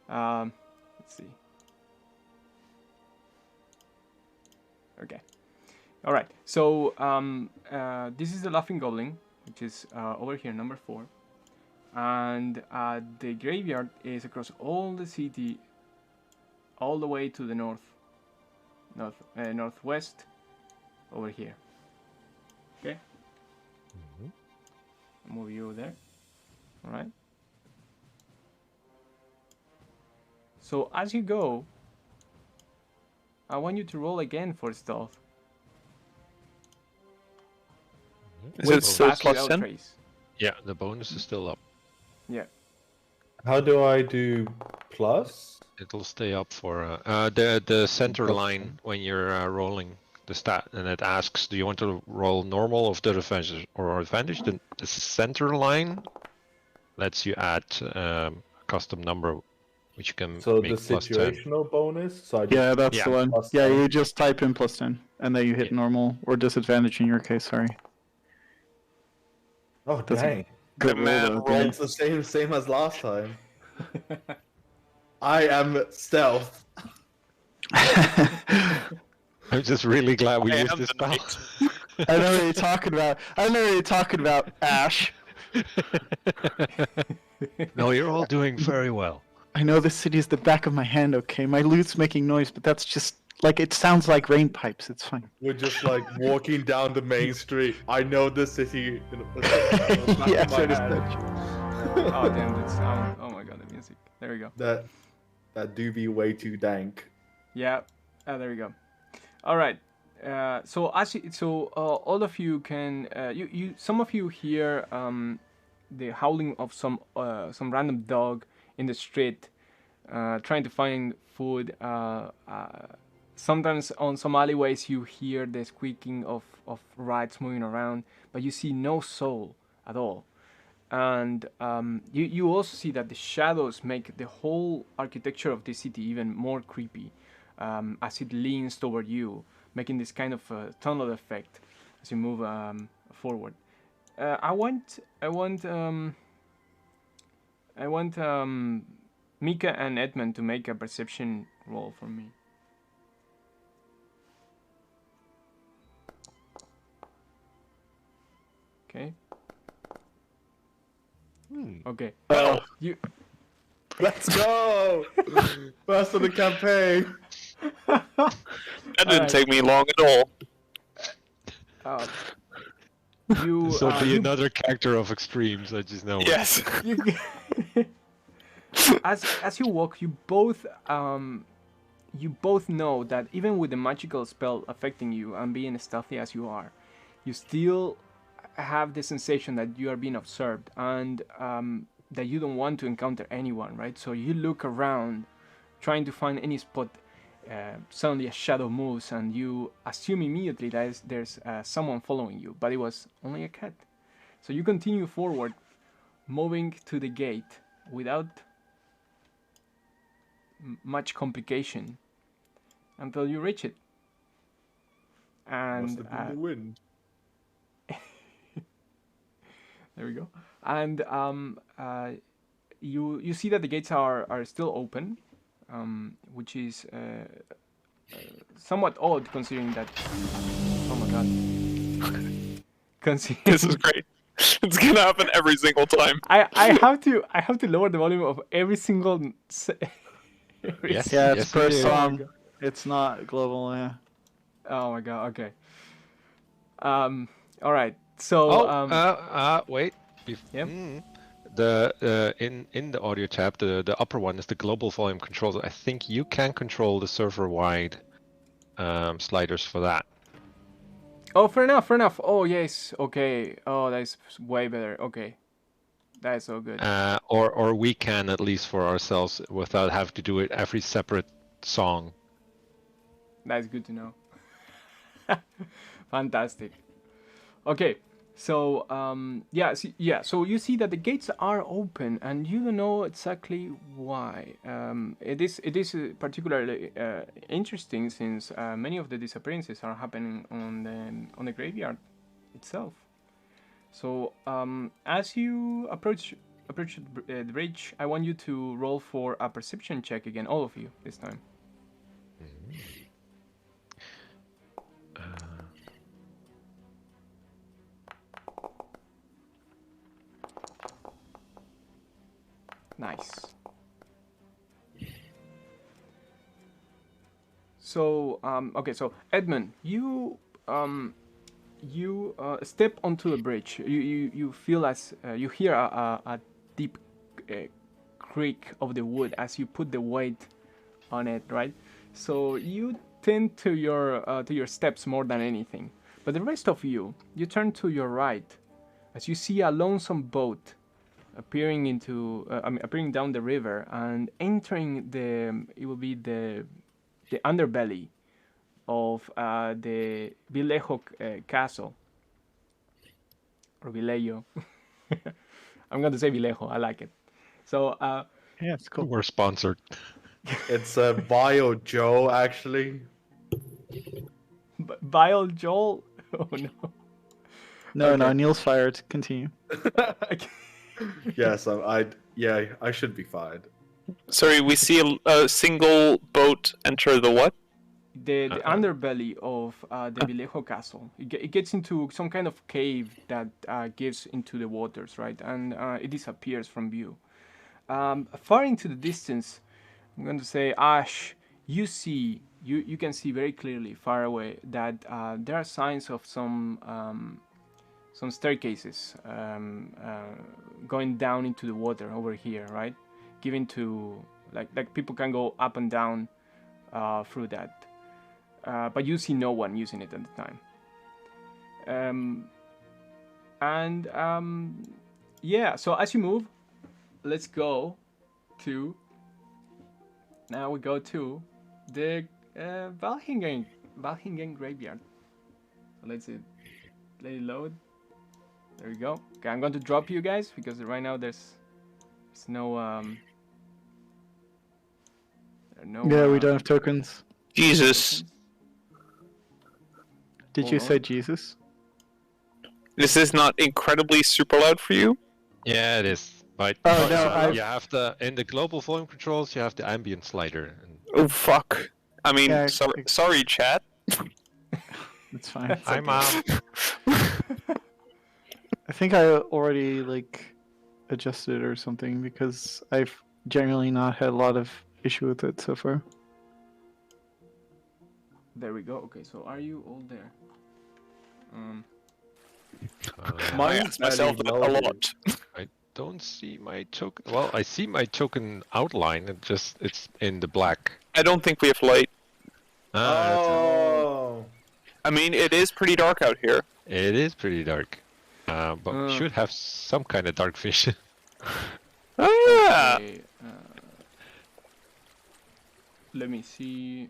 Let's see. Okay. All right. So this is the Laughing Goblin, which is over here, number 4, and the graveyard is across all the city, all the way to the northwest, over here. Okay. Move you over there. All right. So as you go, I want you to roll again for stealth. Is it still Pass without +10? trace. Yeah, the bonus is still up. Yeah. How do I do plus? It'll stay up for the center line when you're rolling the stat, and it asks, do you want to roll normal of the advantage or advantage? The center line lets you add custom number which you can So make the plus 10. situational bonus. So I just Yeah, that's Yeah. the one. plus Yeah, 10. you just type in +10, and then you hit Yeah. normal or disadvantage in your case. Sorry. Oh That's a dang! good The roll man though. rolled. It's the same as last time. I am stealth. I'm just really glad we I used am this the spell. knight. I know what you're talking about. I know what you're talking about, Ash. No, you're all doing very well. I know this city is the back of my hand, okay? My lute's making noise, but that's just like it sounds like rain pipes. It's fine. We're just like walking down the main street. I know the city in the back Yeah, of my pretty hand. much. Oh damn, that sound! Oh my god, the music. There we go. That do be way too dank. Yeah, there we go. All right. So all of you can some of you hear the howling of some random dog in the street, trying to find food. Sometimes on some alleyways you hear the squeaking of rats moving around, but you see no soul at all. And you also see that the shadows make the whole architecture of the city even more creepy, as it leans toward you, making this kind of tunnel effect as you move forward. I want Mika and Edmund to make a perception roll for me. Okay. Okay. Oh, You. Let's go! First of the campaign. that didn't Alright. take me long at all. You. This will be you- another character of extremes. I just know it. Yes. you as you walk, you both know that even with the magical spell affecting you and being stealthy as you are, you still have the sensation that you are being observed and that you don't want to encounter anyone, right? So you look around, trying to find any spot. Suddenly a shadow moves and you assume immediately that there's someone following you, but it was only a cat. So you continue forward, moving to the gate without much complication until you reach it. Must And have been the wind. there we go. And you see that the gates are still open, which is somewhat odd considering that. Oh my god. Considering This is great. It's gonna happen every single time. I have to lower the volume of every single. Every Yes. Yeah, it's Yes, per you do. song. It's not global. Yeah. Oh my god. Okay. All right. So. Wait. Yep. In the audio tab, the upper one is the global volume control. I think you can control the server wide sliders for that. Oh, fair enough. Fair enough. Oh yes. Okay. Oh, that is way better. Okay. That is so good. Or we can, at least for ourselves, without having to do it every separate song. That's good to know. Fantastic. Okay, so so you see that the gates are open, and you don't know exactly why. It is particularly interesting since many of the disappearances are happening on the graveyard itself. So as you approach the bridge, I want you to roll for a perception check again, all of you this time. Nice. So okay, so Edmund, you step onto the bridge. You feel as you hear a deep creak of the wood as you put the weight on it, right? So you tend to your steps more than anything. But the rest of you turn to your right as you see a lonesome boat appearing appearing down the river and entering it will be the underbelly of the Villejo castle or Villejo. I'm going to say Villejo. I like it. So Yeah, it's cool. We're sponsored. It's Bio Joe, actually. Vile Joel. Oh no. No, Okay. Neil's fired. Continue. Yes, I should be fired. Sorry, we see a single boat enter the what? The underbelly of the Villejo Castle. It gets into some kind of cave that gives into the waters, right? And it disappears from view. Far into the distance, I'm going to say, Ash, you can see very clearly far away that there are signs of some staircases going down into the water over here, right? Giving to like people can go up and down through that. But you see no one using it at the time. Yeah, so as you move, let's go to. Now we go to the Valhingen graveyard. So let's see. Let it load. There we go. Okay, I'm going to drop you guys because right now there's no Yeah, we don't have tokens. Jesus. Did Hold you on. say Jesus? This is not incredibly super loud for you? Yeah, it is. But Oh, no, you have in the global volume controls, you have the ambient slider. And Oh, fuck. I mean, Yeah, sorry, chat. It's fine. hi, Mom. I think I already adjusted it or something because I've generally not had a lot of issue with it so far. There we go. Okay, so are you all there? I Mine's ask myself that a barely lot. I don't see my token. Well, I see my token outline. It's in the black. I don't think we have light. Oh. I mean, it is pretty dark out here. It is pretty dark. But we should have some kind of dark vision. Oh, yeah. Okay, let me see.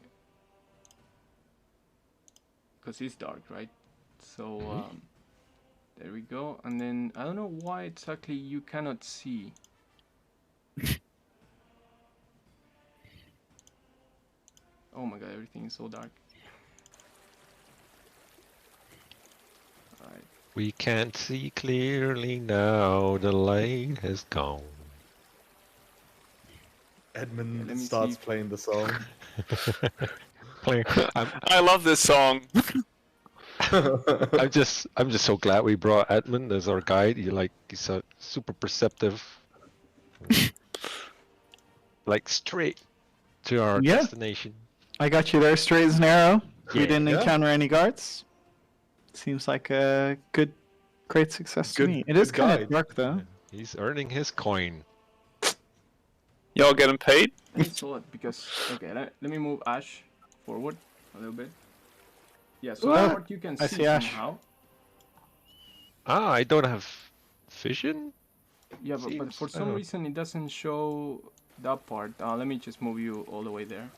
Because it's dark, right? So there we go. And then I don't know why exactly you cannot see. Oh my god, everything is so dark. Alright. We can't see clearly now. The light has gone. Edmund let me starts see. playing the song. I love this song. I'm just so glad we brought Edmund as our guide. He's a super perceptive, straight to our Yeah. destination. I got you there straight as an arrow. You Yeah. didn't Yeah. encounter any guards. Seems like a great success to Good- me. It is good kind guide. of dark though. He's earning his coin. Y'all getting paid? I saw it because okay, let me move Ash forward a little bit. Yeah, so Ah, that part you can I see see Ash. somehow. I don't have vision. Yeah, but Seems- for some reason it doesn't show that part. Let me just move you all the way there.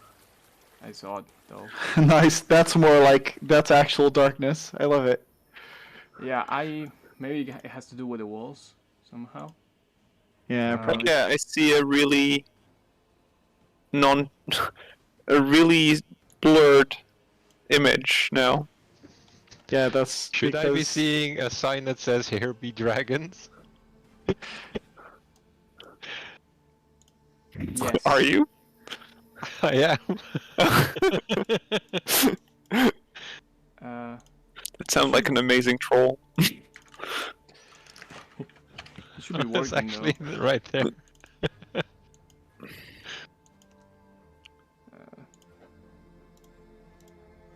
I saw it though. Nice. That's more that's actual darkness. I love it. Yeah, maybe it has to do with the walls somehow. Yeah, probably. Yeah, I see a really a really blurred image now. Yeah, that's Should I be because- seeing a sign that says "Here be dragons"? Yes. Are you? I am. That sounds like an amazing troll. It should be That's working actually though. right there.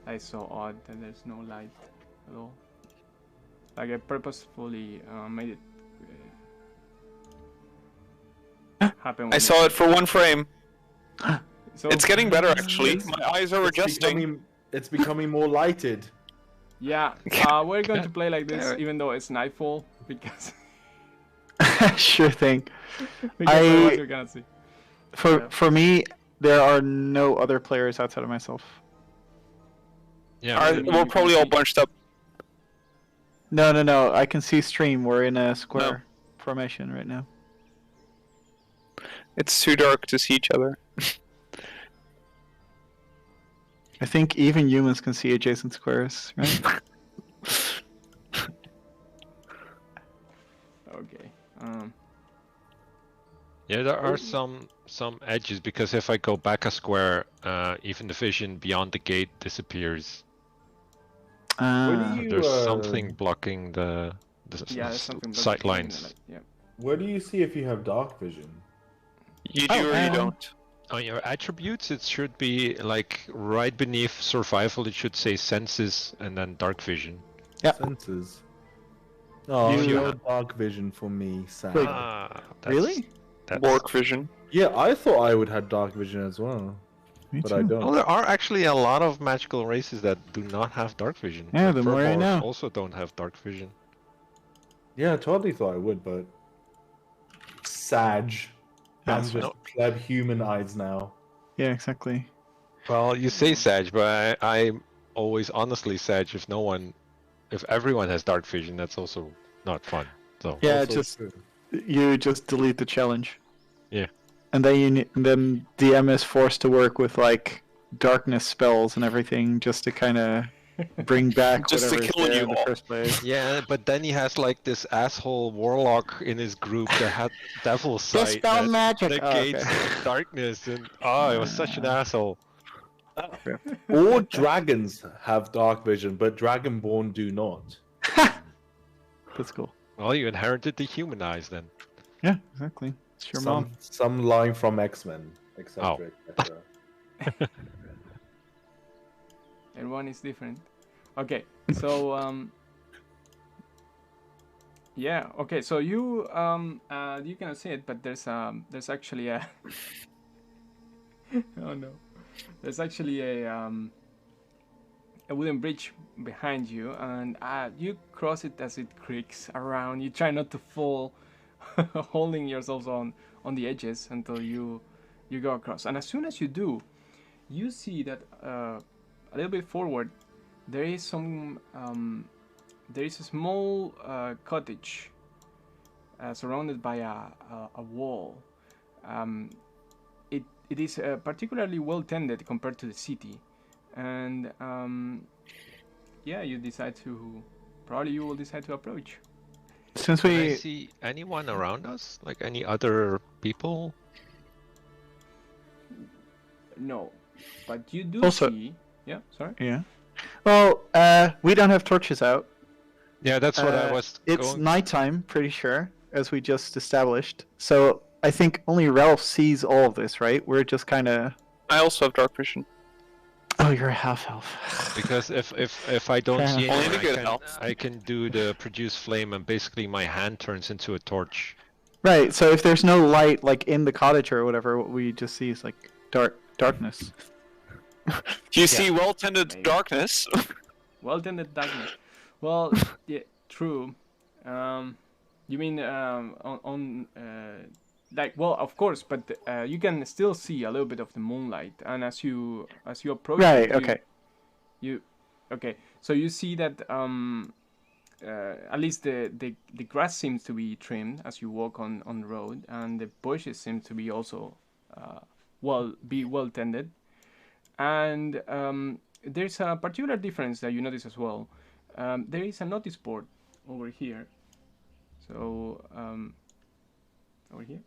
It's so odd that there's no light at all. Like I purposefully made it happen. I saw it for one frame. So, It's getting better, actually. My eyes are adjusting. It's becoming more lighted. Yeah, we're going to play like this Carrot. even though it's nightfall because Sure thing. otherwise you're gonna see. For me, there are no other players outside of myself. Yeah. We're probably all bunched up. No. I can see stream. We're in a square formation right now. It's too dark to see each other. I think even humans can see adjacent squares, right? Okay. Yeah, there are some edges because if I go back a square, even the vision beyond the gate disappears. Where do Ah, you There's something blocking the Yeah, there's something sight blocking the lines. light. Yeah. where do you see if you have dark vision? You do or you um, don't. On your attributes, it should be like right beneath survival. It should say senses and then dark vision. Yeah. Senses. Oh, You- no dark vision for me, Sam. Wait, Really? That's... Work vision. Yeah, I thought I would have dark vision as well, Me but I too. don't. Well, there are actually a lot of magical races that do not have dark vision. Yeah, Like the more you furbolgs know. also don't have dark vision. Yeah, I totally thought I would, but Sag. I'm That's just right. pleb human eyes now. Yeah, exactly. Well, you say Sag, but I always honestly Sag if everyone has dark vision, that's also not fun. So Yeah, Also just true. you just delete the challenge. Yeah. And then then DM is forced to work with like darkness spells and everything just to kind of bring back Just to whatever's kill there you in the all. first place. Yeah, but then he has like this asshole warlock in his group that had devil sight Dispel that magic. Oh, okay. negates darkness, and it was such an asshole. All dragons have dark vision, but Dragonborn do not. That's cool. Well, you inherited the human eyes then. Yeah, exactly. It's your mom. Some line from X-Men, etc. Oh. etc. Everyone is different. Okay, so yeah, okay, so you cannot see it, but there's actually a oh no, there's actually a wooden bridge behind you, and you cross it as it creaks around. You try not to fall, holding yourselves on the edges until you go across, and as soon as you do, you see that a little bit forward there is a small cottage surrounded by a wall. It is particularly well tended compared to the city, and yeah, you will decide to approach. Since Can I we see anyone around us? Like any other people? No, but you do Also- see. Yeah, sorry. yeah. Well, we don't have torches out. Yeah, that's what I was It's going. nighttime, pretty sure, as we just established. So I think only Ralph sees all of this, right? We're just kind of. I also have dark vision. Oh, you're a half elf. Because if I don't Fair see enough. Only anyone, the good help. I can do the produce flame, and basically my hand turns into a torch. Right. So if there's no light, like in the cottage or whatever, what we just see is like darkness. You see well-tended Maybe. darkness. Well tended darkness. Well, yeah, true. You mean on like, well, of course, but you can still see a little bit of the moonlight, and as you approach, Right. it, Okay. okay. So you see that at least the grass seems to be trimmed as you walk on the road, and the bushes seem to be also well tended, and there's a particular difference that you notice as well. There is a notice board over here. So over here.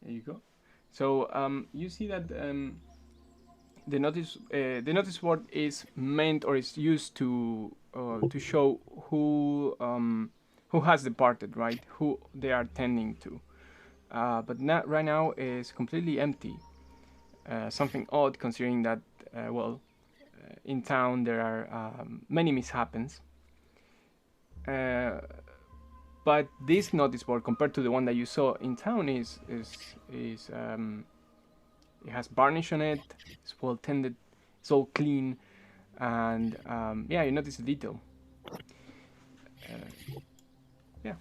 There you go. So you see that the notice board is meant or is used to show who has departed, right? Who they are tending to. But not right now is completely empty. Something odd considering that in town there are many mishaps. But this notice board, compared to the one that you saw in town, is it has varnish on it. It's well tended. It's all clean, and yeah, you notice the detail. Yeah.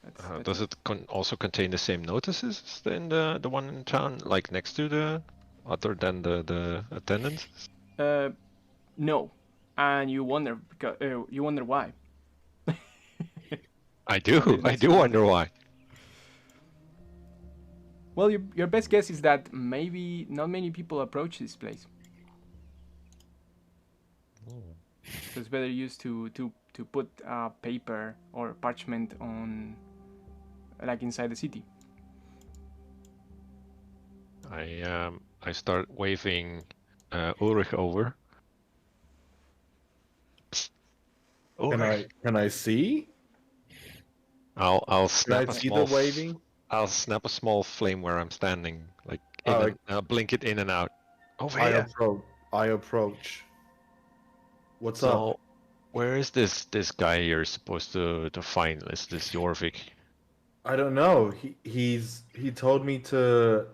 That's Does it also contain the same notices as in the one in town, like next to the, other than the attendance? No, and you wonder why. I do. I do wonder why. Well, your best guess is that maybe not many people approach this place. So it's better used to put paper or parchment on, like inside the city. I start waving Ulrich over. Ulrich, Can I see? I'll Can I snap a see the small waving? I'll snap a small flame where I'm standing, like Oh, I'll blink it in and out. Over I here. approach. What's up? So, where is this guy you're supposed to find? Is this Jorvik? I don't know. He told me to.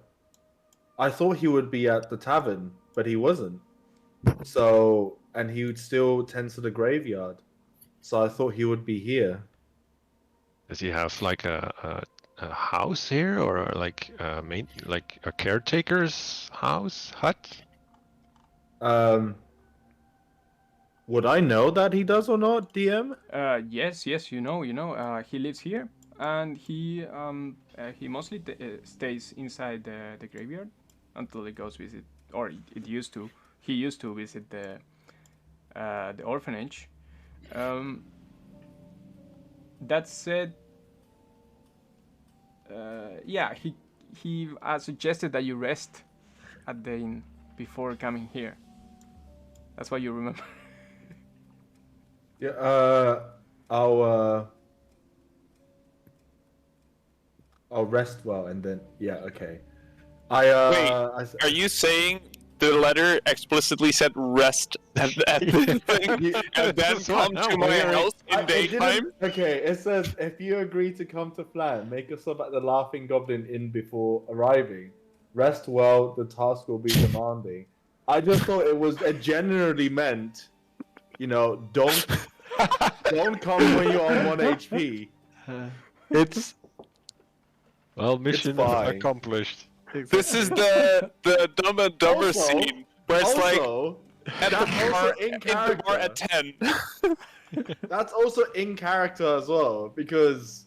I thought he would be at the tavern, but he wasn't. So, and he would still tend to the graveyard. So I thought he would be here. Does he have like a house here, or like like a caretaker's house hut? Would I know that he does or not, DM? Yes, you know. He lives here, and he mostly stays inside the graveyard until he goes visit, or it used to. He used to visit the orphanage. That said, yeah, he suggested that you rest at the inn before coming here. That's why you remember. Yeah. I'll rest well and then okay. Wait, are you saying the letter explicitly said rest at the thing, and then That's what come to I'm my hearing. house in It daytime? didn't- Okay, it says if you agree to come to Flan, make a stop at the Laughing Goblin Inn before arriving. Rest well, the task will be demanding. I just thought it was generally meant, don't come when you're on 1 HP. It's Well, mission fine. accomplished. This is the Dumb and Dumber Also- scene where it's like Also, at the that's also bar, in in the bar at character. 10. That's also in character as well because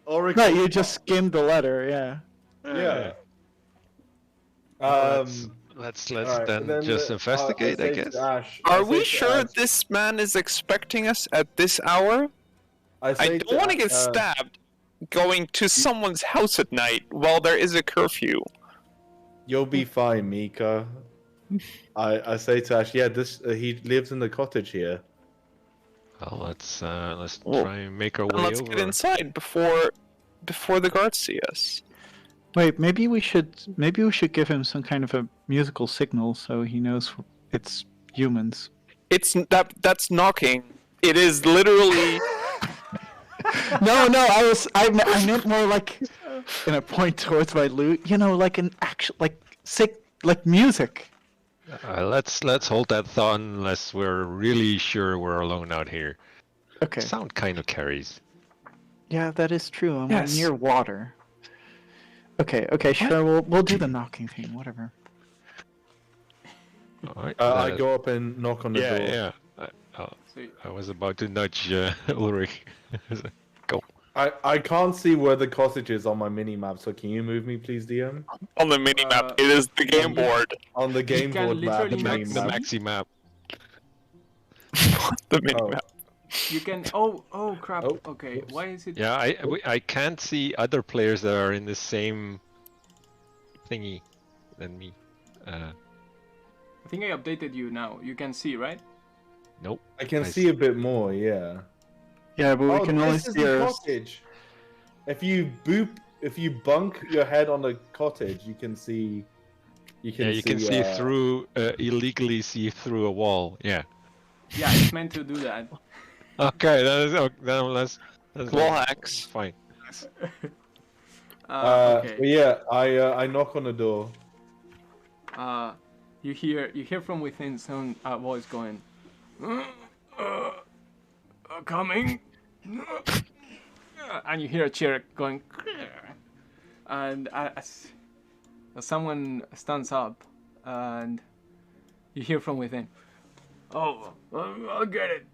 Oracle. right. You just skimmed the letter, yeah. Yeah. Let's Alright, then just investigate, I say to guess. Ash, Are I we say to sure Ash- this man is expecting us at this hour? I say don't want to get Ash, stabbed going to someone's house at night while there is a curfew. You'll be fine, Mika. I say to Ash, yeah, he lives in the cottage here. Well, let's Well, try and make our And way let's over. get inside before the guards see us. Wait, maybe we should give him some kind of a musical signal so he knows it's humans. It's that's knocking. It is literally No, I meant more like in a point towards my loot. Like an actual like music. Let's hold that thought unless we're really sure we're alone out here. Okay. Sound kind of carries. Yeah, that is true. I'm Yes. near water. Okay, sure. We'll do the knocking thing. Whatever. All right. I go up and knock on the door. Yeah. So I was about to nudge Ulrich. Go. I can't see where the cottage is on my mini map, so can you move me, please, DM? on the mini map. It is the game board. On the game can board map, literally mini make The map. maxi map. The mini Oh. map. you can. Oh crap. Oh, Okay, whoops. why is it? Yeah, I can't see other players that are in the same thingy than me. I think I updated you now. You can see, right? Nope. I can I see a bit more, yeah. Yeah, but we can only this is see the our. cottage. If you bunk your head on the cottage, you can see. You can see through illegally see through a wall. Yeah. Yeah, it's meant to do that. Okay, that's Wall hacks. fine. Okay. But yeah, I knock on the door. You hear from within some voice going, coming, and you hear a chair going, and as someone stands up, and you hear from within, oh, I'll get it.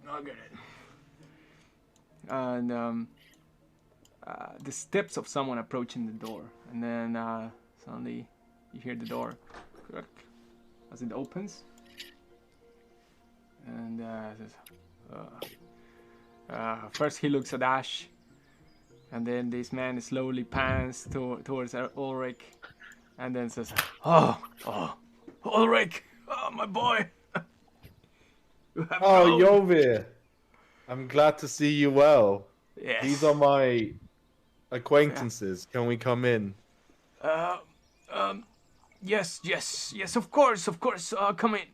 and the steps of someone approaching the door, and then suddenly you hear the door crack as it opens, and first he looks at Ash, and then this man slowly pans towards Ulrich, and then says, "Oh, Ulrich, oh my boy." You have Oh, grown." Yovir. I'm glad to see you well. Yes. These are my acquaintances. Can we come in? Yes, of course. Come in.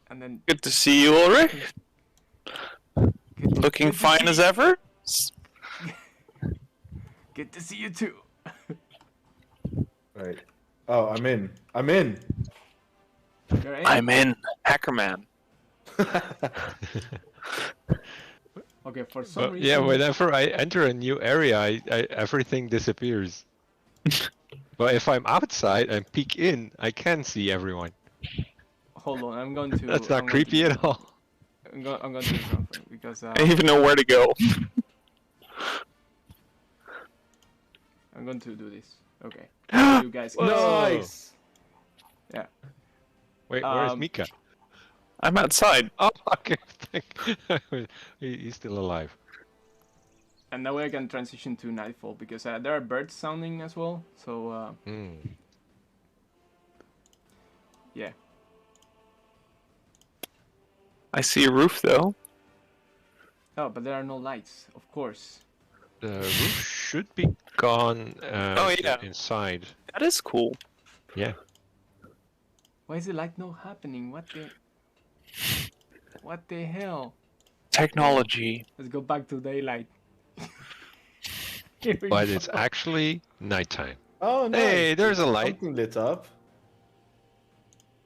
And then Good to see you, Ulrich. Looking good to fine see as you. ever. Good to see you too. Right. Oh, I'm in. I'm in. You're in? I'm in, Hackerman. Okay, for some But reason. yeah, whenever I enter a new area, everything disappears. But if I'm outside and peek in, I can see everyone. Hold on, I'm going to. That's not I'm going to creepy do- at all. I'm going to do something because I even know where to go. I'm going to do this. Okay. You guys can see. Nice. Yeah. Wait, where's Um, Mika? I'm outside. Oh, okay. He's still alive. And now I can transition to nightfall because there are birds sounding as well. So Hmm. yeah. I see a roof though. Oh, but there are no lights, of course. The roof should be gone Oh, yeah. inside. That is cool. Yeah. Why is the light not happening? What the hell? Technology. Let's go back to daylight. Here we But go. it's actually nighttime. Oh, nice. Hey, there's a light. Something lit up.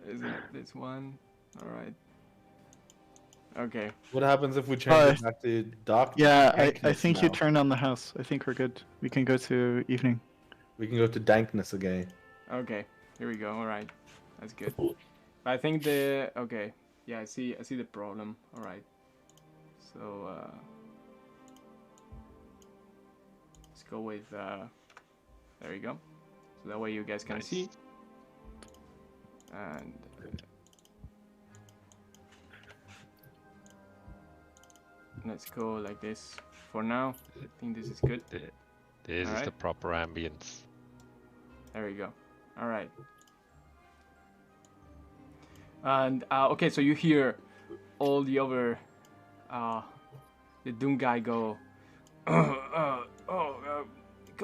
Is it this one? All right. Okay. What happens if we change it Hi. back to dark? Yeah, I dankness think you now? turned on the house. I think we're good. We can go to evening. We can go to dankness again. Okay. Here we go. All right. That's good. I think the okay. Yeah, I see the problem. All right. So let's go with there you go. So that way you guys can Nice. see. And let's go like this for now. I think this is good. This is Alright. the proper ambience. There we go. All right. And okay, so you hear all the other the Doom guy go, come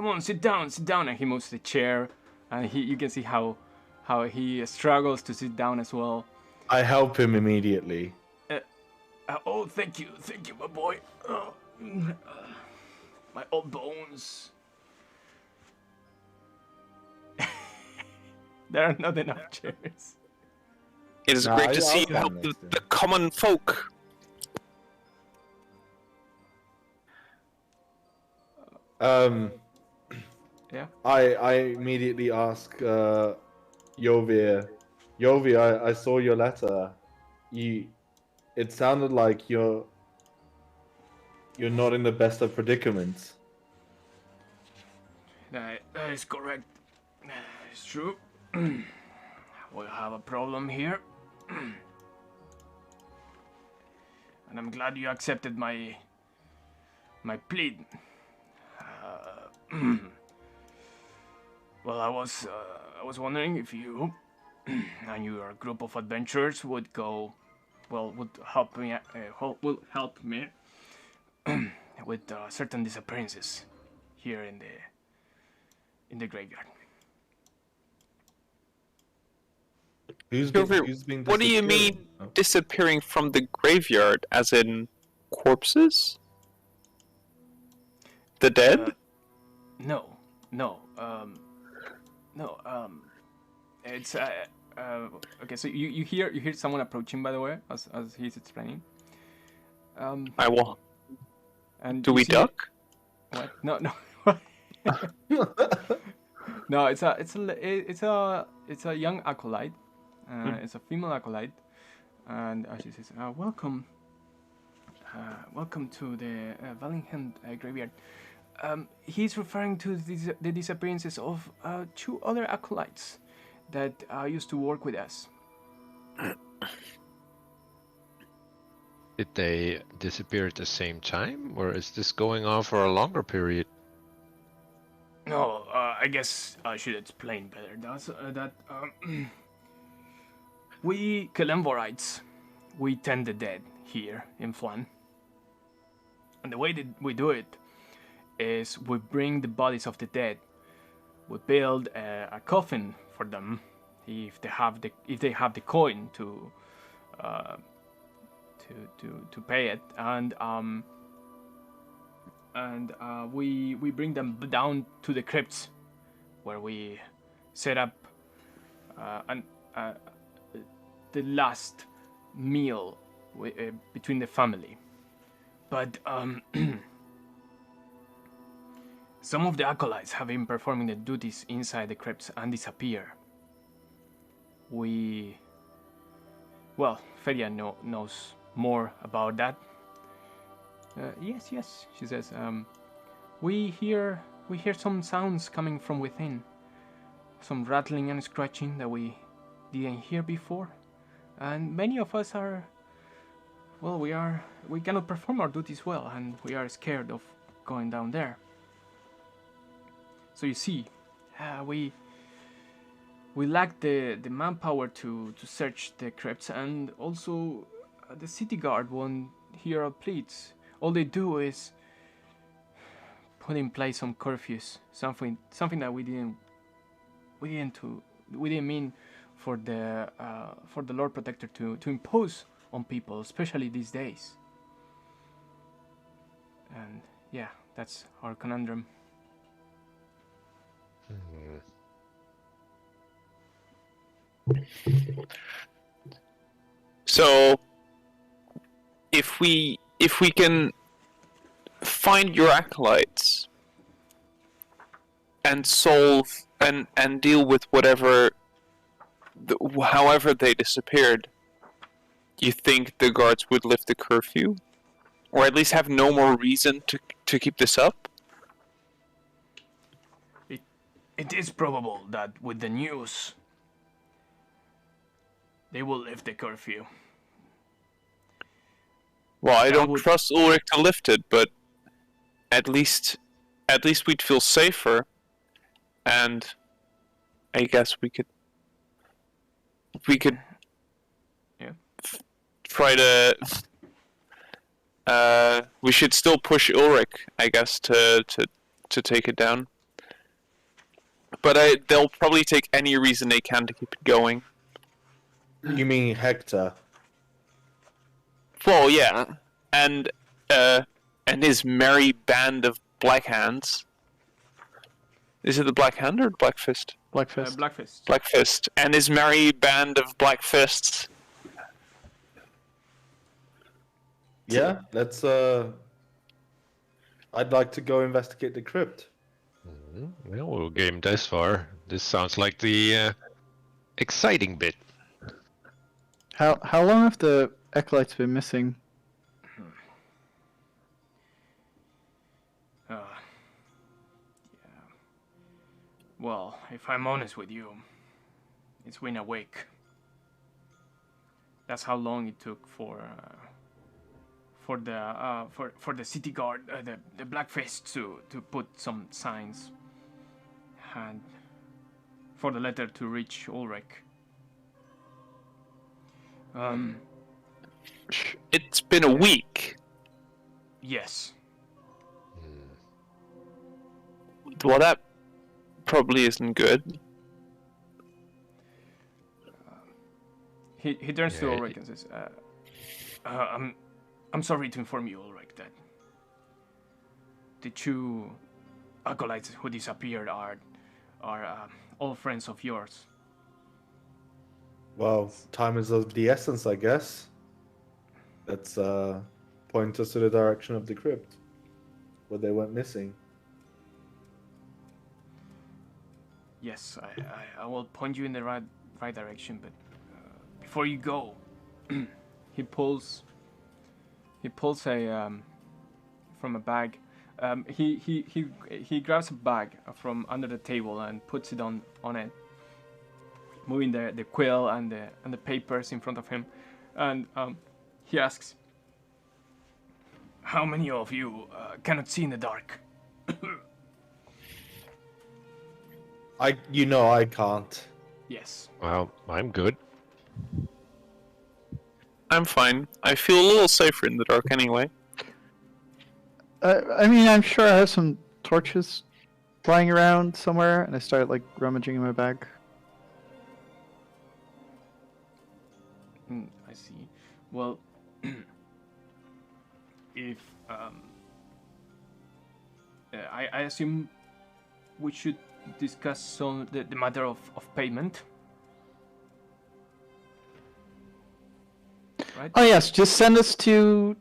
on, sit down, and he moves the chair, and you can see how he struggles to sit down as well. I help him immediately. Oh, thank you, my boy. My old bones. There are not enough chairs. It is Nah, great to I'll see you stand help next the, to him. the common folk. Yeah. I immediately ask Yovir, I saw your letter. It sounded like you're not in the best of predicaments. That is correct. It's true. We have a problem here. And I'm glad you accepted my plea. Well, I was wondering if you and your group of adventurers would help me with certain disappearances here in the graveyard. Yovir, Who's being what do you disappeared? mean Oh. disappearing from the graveyard? As in corpses? The dead? No. It's okay. So you hear someone approaching, by the way, as he's explaining. I will. And Do you we see- duck? What? No. No, it's a young acolyte. It's a female acolyte, and she says, "Welcome. welcome to the Valingham graveyard. He's referring to the disappearances of 2 other acolytes that used to work with us. Did they disappear at the same time, or is this going on for a longer period? No, I guess I should explain better. That we Kalemvorites, we tend the dead here in Flan. And the way that we do it is we bring the bodies of the dead. We build a coffin for them if they have the coin to pay it, and we bring them down to the crypts where we set up the last meal between the family. But some of the acolytes have been performing the duties inside the crypts and disappear. Feria knows more about that. Yes, she says. We hear some sounds coming from within, some rattling and scratching that we didn't hear before, and many of us are. Well, we cannot perform our duties well, and we are scared of going down there. So you see, we lack the manpower to search the crypts, and also the city guard won't hear our pleas. All they do is put in place some curfews, something that we didn't mean for the Lord Protector to impose on people, especially these days. And yeah, that's our conundrum. So, if we can find your acolytes and solve and deal with whatever, however they disappeared, you think the guards would lift the curfew, or at least have no more reason to keep this up? It is probable that with the news, they will lift the curfew. Well, I don't trust Ulrich to lift it, but at least we'd feel safer, and I guess we could yeah. Try to. We should still push Ulrich, I guess, to take it down. But they'll probably take any reason they can to keep it going. You mean Hector? Well, yeah, and his merry band of Black Hands. Is it the Black Hand or Black Fist? Black Fist. Black Fist. Black Fist, and his merry band of Black Fists. Yeah, let's. I'd like to go investigate the crypt. Well, we'll get him this far. This sounds like the exciting bit. How long have the acolytes been missing? Yeah. Well, if I'm honest with you, it's been a week. That's how long it took for the city guard, the Black Fist, to put some signs, and for the letter to reach Ulrich. It's been a week. Yes. Well, that probably isn't good. He turns to Ulrich and says, I'm sorry to inform you, Ulrich, that the 2 acolytes who disappeared are all friends of yours. Well, time is of the essence, I guess. Let's point us to the direction of the crypt, where they went missing. Yes, I will point you in the right direction, but before you go, he pulls he pulls a from a bag. He grabs a bag from under the table and puts it on it, moving the quill and the papers in front of him, and he asks, "How many of you cannot see in the dark?" I can't. Yes. Well, I'm good. I'm fine. I feel a little safer in the dark anyway. I mean, I'm sure I have some torches flying around somewhere, and I start like rummaging in my bag. I see. Well, if I assume we should discuss the matter of payment, right? Oh yes, just send us to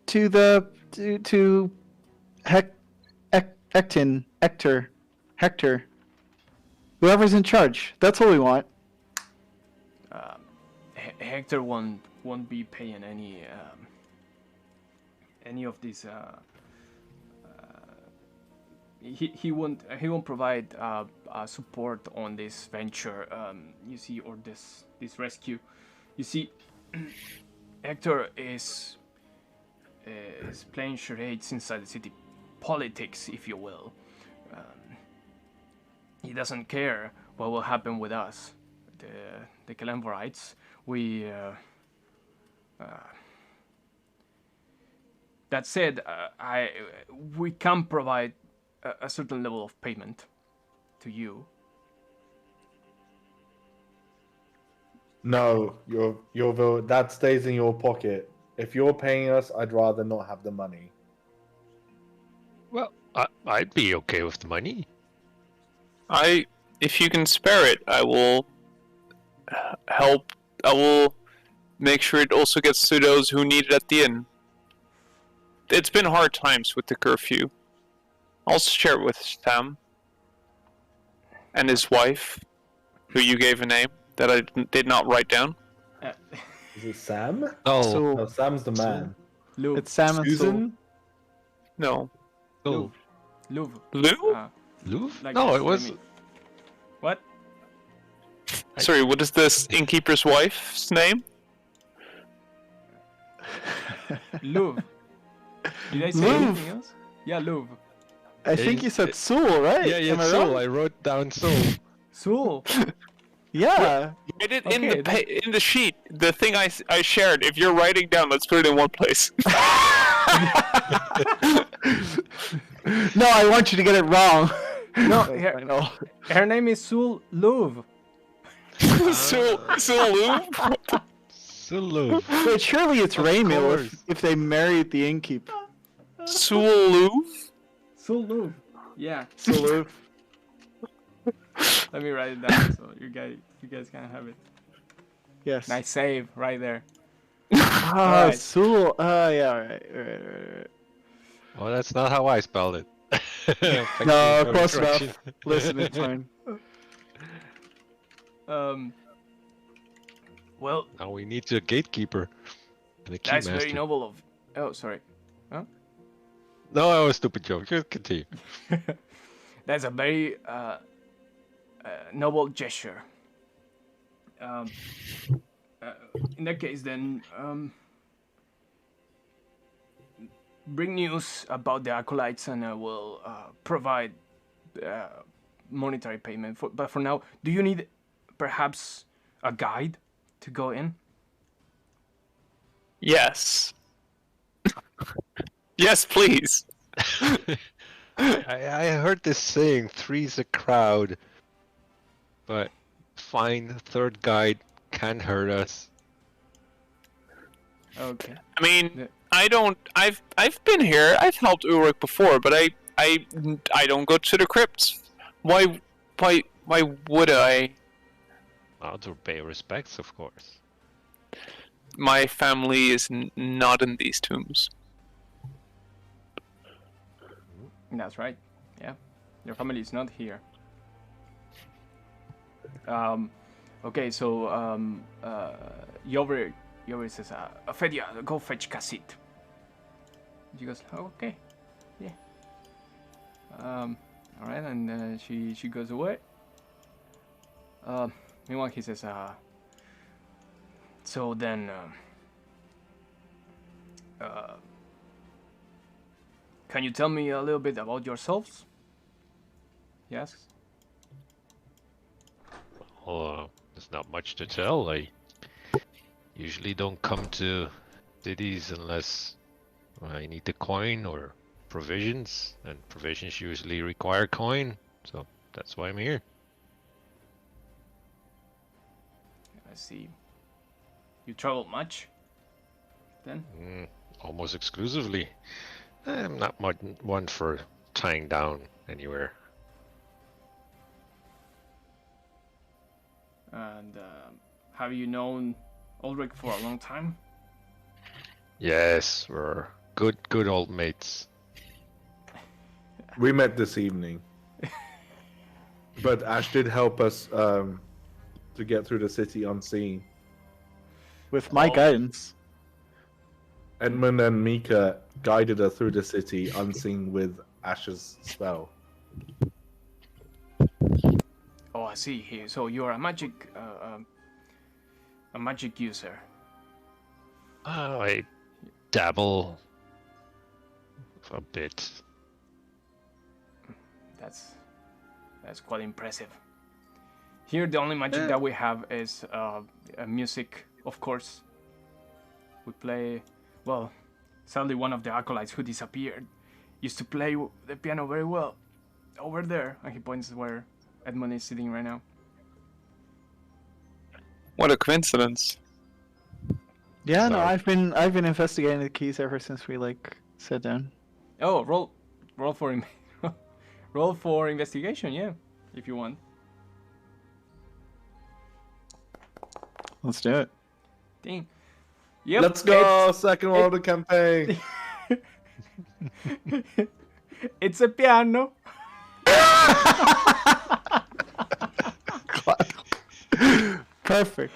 Hector, whoever's in charge. That's all we want. Hector won't be paying any of these. He won't provide support on this venture. You see, or this rescue. You see, Hector is playing charades inside the city politics, if you will. He doesn't care what will happen with us, the Kalemvorites. That said, we can provide a certain level of payment to you. No, that stays in your pocket. If you're paying us, I'd rather not have the money. Well, I'd be okay with the money. If you can spare it, I will help. I will make sure it also gets to those who need it at the inn. It's been hard times with the curfew. I'll share it with Sam and his wife, who you gave a name that I did not write down. Is it Sam? Oh, No, Sam's the man. Lou. It's Sam and Susan? No. oh, Lou. Lou? Louvre? Like No, this, it was. What? Sorry, what is this innkeeper's wife's name? Louvre. Did I say Louvre. anything else? Yeah, Louvre. I think you said Sewell, right? Yeah, Am I Seoul. wrong? I wrote down Seoul. Soul. Yeah. Write it Okay, in the sheet. The thing I shared. If you're writing down, let's put it in one place. No, I want you to get it wrong. No, I here, know. her name is Sul Louvre. Sulu? Sulu. But surely it's Of Raymil course. if they married the innkeeper. Sulu? Sul Louvre. Yeah. Salute. Let me write it down so you guys can have it. Yes. Nice save right there. Ah, Alright. Sewell. Yeah, right. Well, that's not how I spelled it. Thank you No, for the close correction. enough. Listen, it's fine. Well, Now we need a gatekeeper and a that's keymaster. very noble of. Oh, sorry. No, that was a stupid joke. Just continue. That's a very noble gesture. In that case, then, bring news about the acolytes, and I will provide monetary payment. But for now, do you need perhaps a guide to go in? Yes. Yes, please. I heard this saying, three's a crowd. But fine, third guide can't hurt us. Okay. I mean, Yeah. I've been here. I've helped Ulrich before, but I don't go to the crypts. Why would I? Well, to pay respects, of course. My family is not in these tombs. That's right. Yeah, your family is not here. Okay, so Yover says, Ophelia, go fetch Cassit. She goes, oh, okay, yeah. All right, and she goes away. Meanwhile, he says, so then, can you tell me a little bit about yourselves? He asks. Well, there's not much to tell. I usually don't come to cities unless I need the coin or provisions, and provisions usually require coin, so that's why I'm here. I see. You travel much? Then? Almost exclusively. I'm not one for tying down anywhere. And have you known Ulrich for a long time? Yes, we're good old mates. We met this evening, but Ash did help us to get through the city unseen. With my guidance. Edmund and Mika guided us through the city unseen with Ash's spell. Oh, I see. So you're a magic user. I dabble a bit. That's quite impressive. Here, the only magic that we have is music, of course. We play. Well, sadly, one of the acolytes who disappeared used to play the piano very well. Over there, and he points where Edmund is sitting right now. What a coincidence. Yeah, no, So- I've been investigating the keys ever since we sat down. Oh, roll for roll for investigation, yeah, if you want. Let's do it. Dang. Yep. Let's go! Second roll of the campaign. It's a piano. Perfect.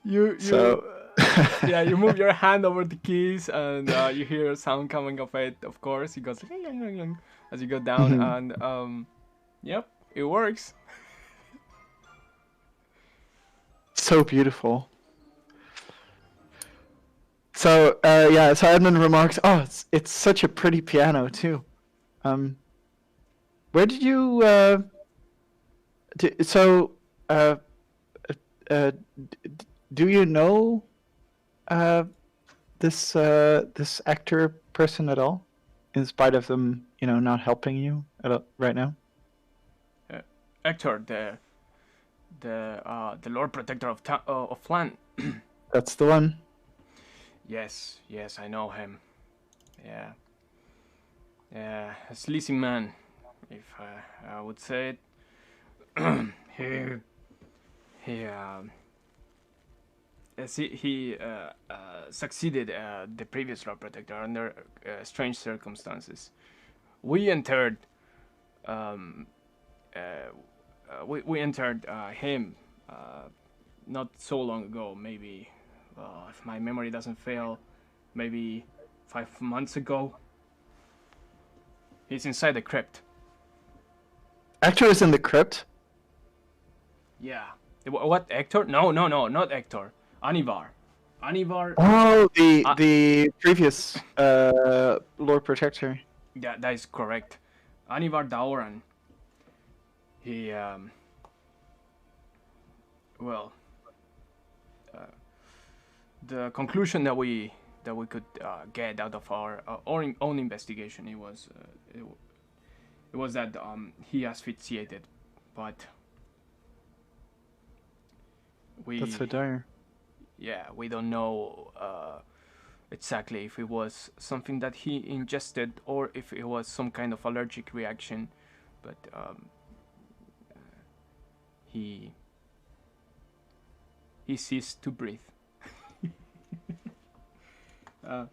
You So- yeah, you move your hand over the keys and you hear a sound coming of it. Of course, it goes as you go down, and yep, it works. So beautiful. So yeah, so Edmund remarks, "Oh, it's such a pretty piano too." Where did you? Do you know this actor person at all? In spite of them, not helping you right now. Hector, the Lord Protector of Flan. That's the one. Yes, I know him. Yeah, a sleazy man, if I would say it. He succeeded the previous Lord Protector under strange circumstances. We entered. We entered him not so long ago. Maybe, if my memory doesn't fail, maybe 5 months ago. He's inside the crypt. Actor is in the crypt. Yeah. What, Hector? No, not Hector. Anivar. Oh, the previous Lord Protector. Yeah, that is correct. Anivar Dauran. He the conclusion that we could get out of our own investigation, it was that he asphyxiated, but That's so dire. yeah, we don't know exactly if it was something that he ingested or if it was some kind of allergic reaction, but he ceased to breathe. Well,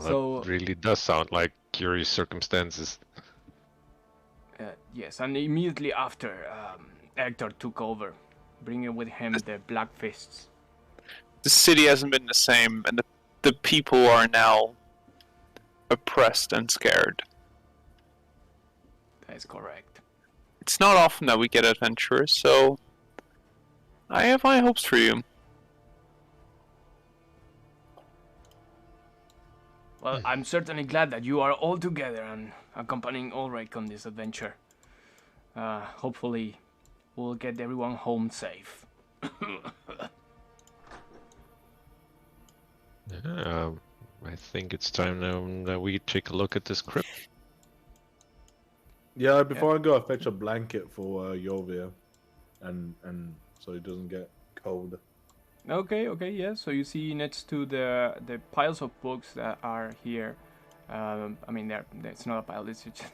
So- that really does sound like curious circumstances. Yes, and immediately after, Hector took over, bringing with him the Black Fists. the city hasn't been the same, and the people are now oppressed and scared. That is correct. It's not often that we get adventurers, so I have high hopes for you. Well, I'm certainly glad that you are all together and accompanying Ulrich on this adventure. Hopefully, we'll get everyone home safe. I think it's time now that we take a look at this crypt. Yeah, before I go, I fetch a blanket for Yovia, and so he doesn't get cold. Okay, yeah. So you see next to the piles of books that are here. I mean, it's not a pile. It's just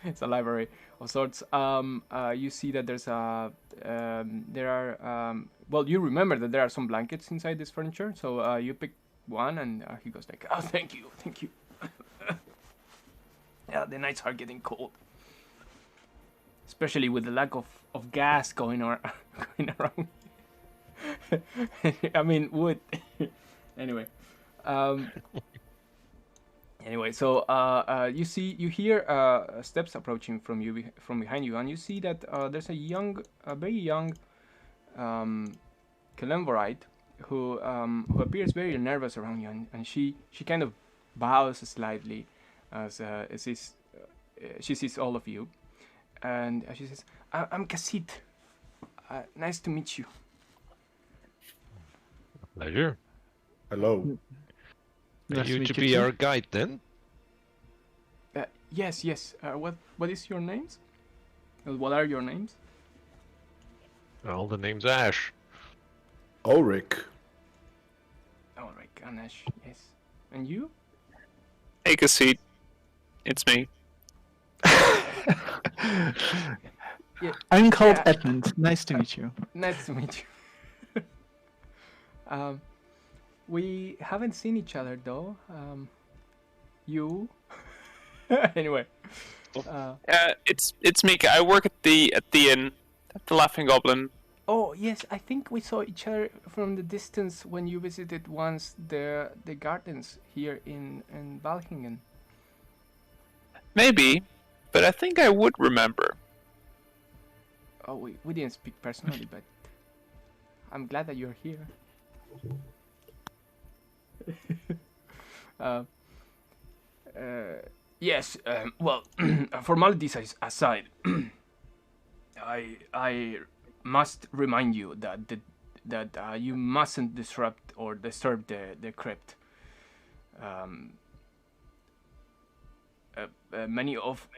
it's a library of sorts. You see that there are. Well, you remember that there are some blankets inside this furniture. So you pick one, and he goes like, "Oh, thank you." Yeah, the nights are getting cold, especially with the lack of gas going around. I mean, wood. Anyway, so you hear steps approaching from behind you, and you see that there's a very young Kelemvorite who appears very nervous around you, and she kind of bows slightly as she sees all of you, and she says, "I'm Cassit. Nice to meet you." Pleasure. Hello. Are Nice to you meet to you be too. our guide then? Yes. What is your names? What are your names? Well, the name's Ash. Ulrich. Ulrich, Anash, yes. And you? Take a seat. It's me. Yeah, I'm called yeah. Edmund. Nice to meet you. Nice to meet you. We haven't seen each other though. You? Anyway. It's Mika. I work at the inn, at the Laughing Goblin. Oh yes, I think we saw each other from the distance when you visited once the gardens here in Valhingen. Maybe, but I think I would remember. Oh, we didn't speak personally, but I'm glad that you're here. Yes. Well, formalities aside, I must remind you that you mustn't disrupt or disturb the crypt. Many of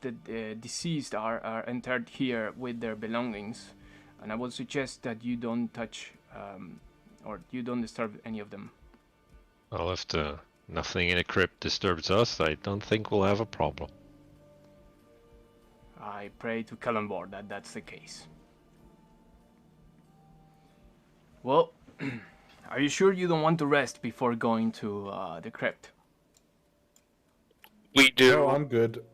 the deceased are entered here with their belongings, and I would suggest that you don't touch or you don't disturb any of them. Well, if nothing in a crypt disturbs us, I don't think we'll have a problem. I pray to Kalambor that that's the case. Well, are you sure you don't want to rest before going to the crypt? We do. No, I'm good.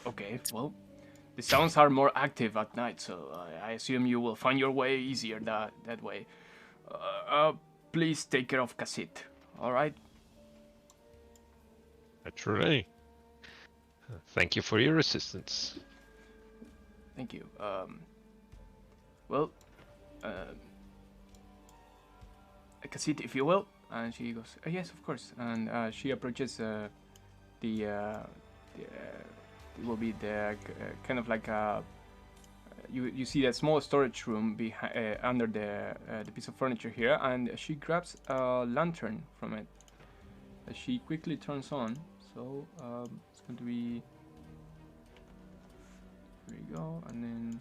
Okay, well, the sounds are more active at night, so I assume you will find your way easier that way. Please take care of Cassit, alright? Naturally. Thank you for your assistance. Thank you. Well, Cassit, if you will. And she goes, yes, of course. And she approaches it will be the kind of like a you see a small storage room behind under the piece of furniture here, and she grabs a lantern from it that she quickly turns on. So it's going to be, there you go, and then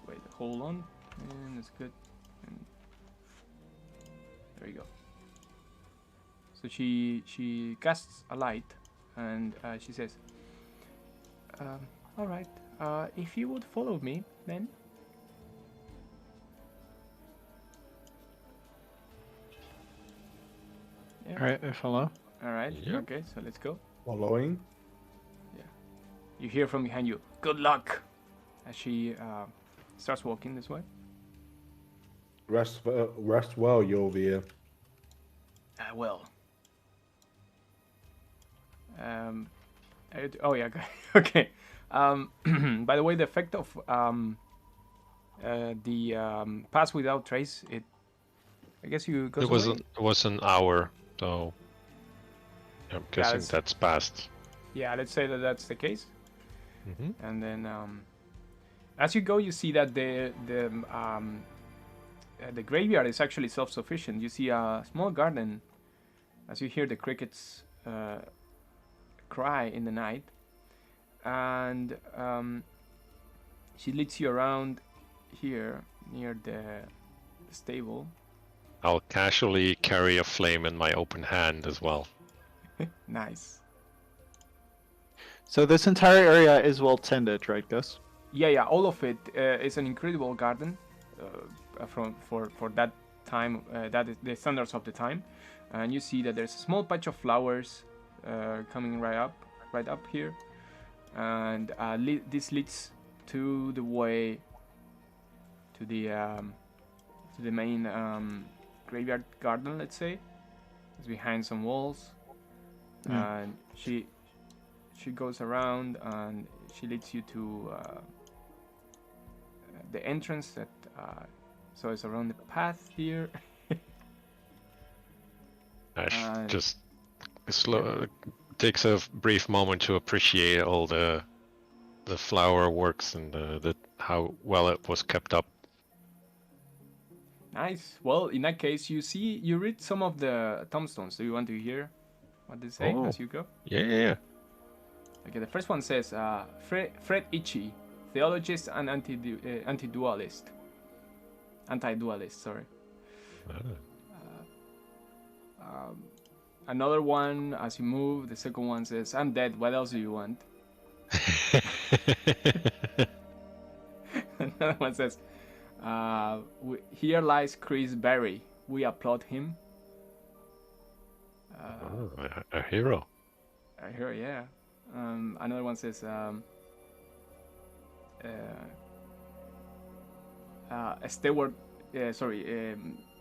wait, hold on, and it's good. And there you go. So she casts a light, and she says, all right, if you would follow me, then. Yeah. All right, I follow. All right. Yep. Okay, so let's go. Following. You hear from behind you, "Good luck," as she starts walking this way. Rest well, Yolvia. I will. Oh yeah, okay. By the way, the effect of the pass without trace, I guess you goes away. It was an hour, so I'm guessing that's- that's past. Yeah, let's say that that's the case. Hmm. And then as you go, you see that the graveyard is actually self-sufficient. You see a small garden as you hear the crickets cry in the night, and she leads you around here near the stable. I'll casually carry a flame in my open hand as well. Nice. So this entire area is well tended, right, Gus? Yeah, all of it is an incredible garden for that time. That is the standards of the time, and you see that there's a small patch of flowers coming right up here, and this leads to the way to the main graveyard garden. Let's say it's behind some walls, and she goes around and she leads you to the entrance that so it's around the path here. Ash just takes a brief moment to appreciate all the flower works and how well it was kept up. Nice. Well, in that case, you read some of the tombstones. Do you want to hear what they say as you go? Yeah. Okay, the first one says Fred Ichi, theologist and anti-dualist. Anti-dualist, sorry. Another one, as you move, the second one says, "I'm dead, what else do you want?" Another one says, "Here lies Chris Berry. We applaud him." A hero. A hero, yeah. Another one says,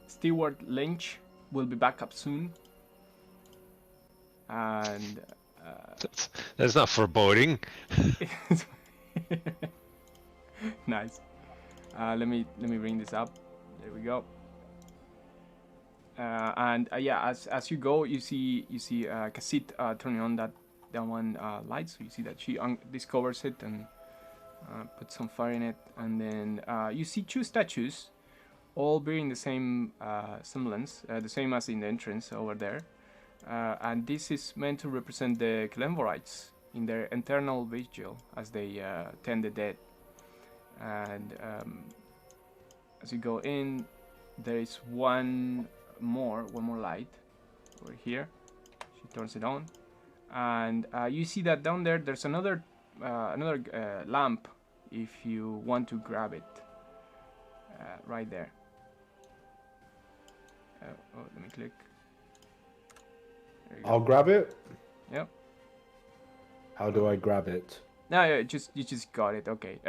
Stewart Lynch will be back up soon. And that's not foreboding. Nice. Let me bring this up. There we go. And yeah, as you go, you see Cassit turning on that one light. So you see that she discovers it and puts some fire in it, and then you see two statues, all bearing the same semblance, the same as in the entrance over there. And this is meant to represent the Kelemvorites in their eternal vigil as they tend the dead. And as you go in, there is one more light over here. She turns it on, and you see that down there there's another lamp if you want to grab it. Right there. Let me click. I'll grab it. Yep. How do I grab it? No, you just got it. Okay.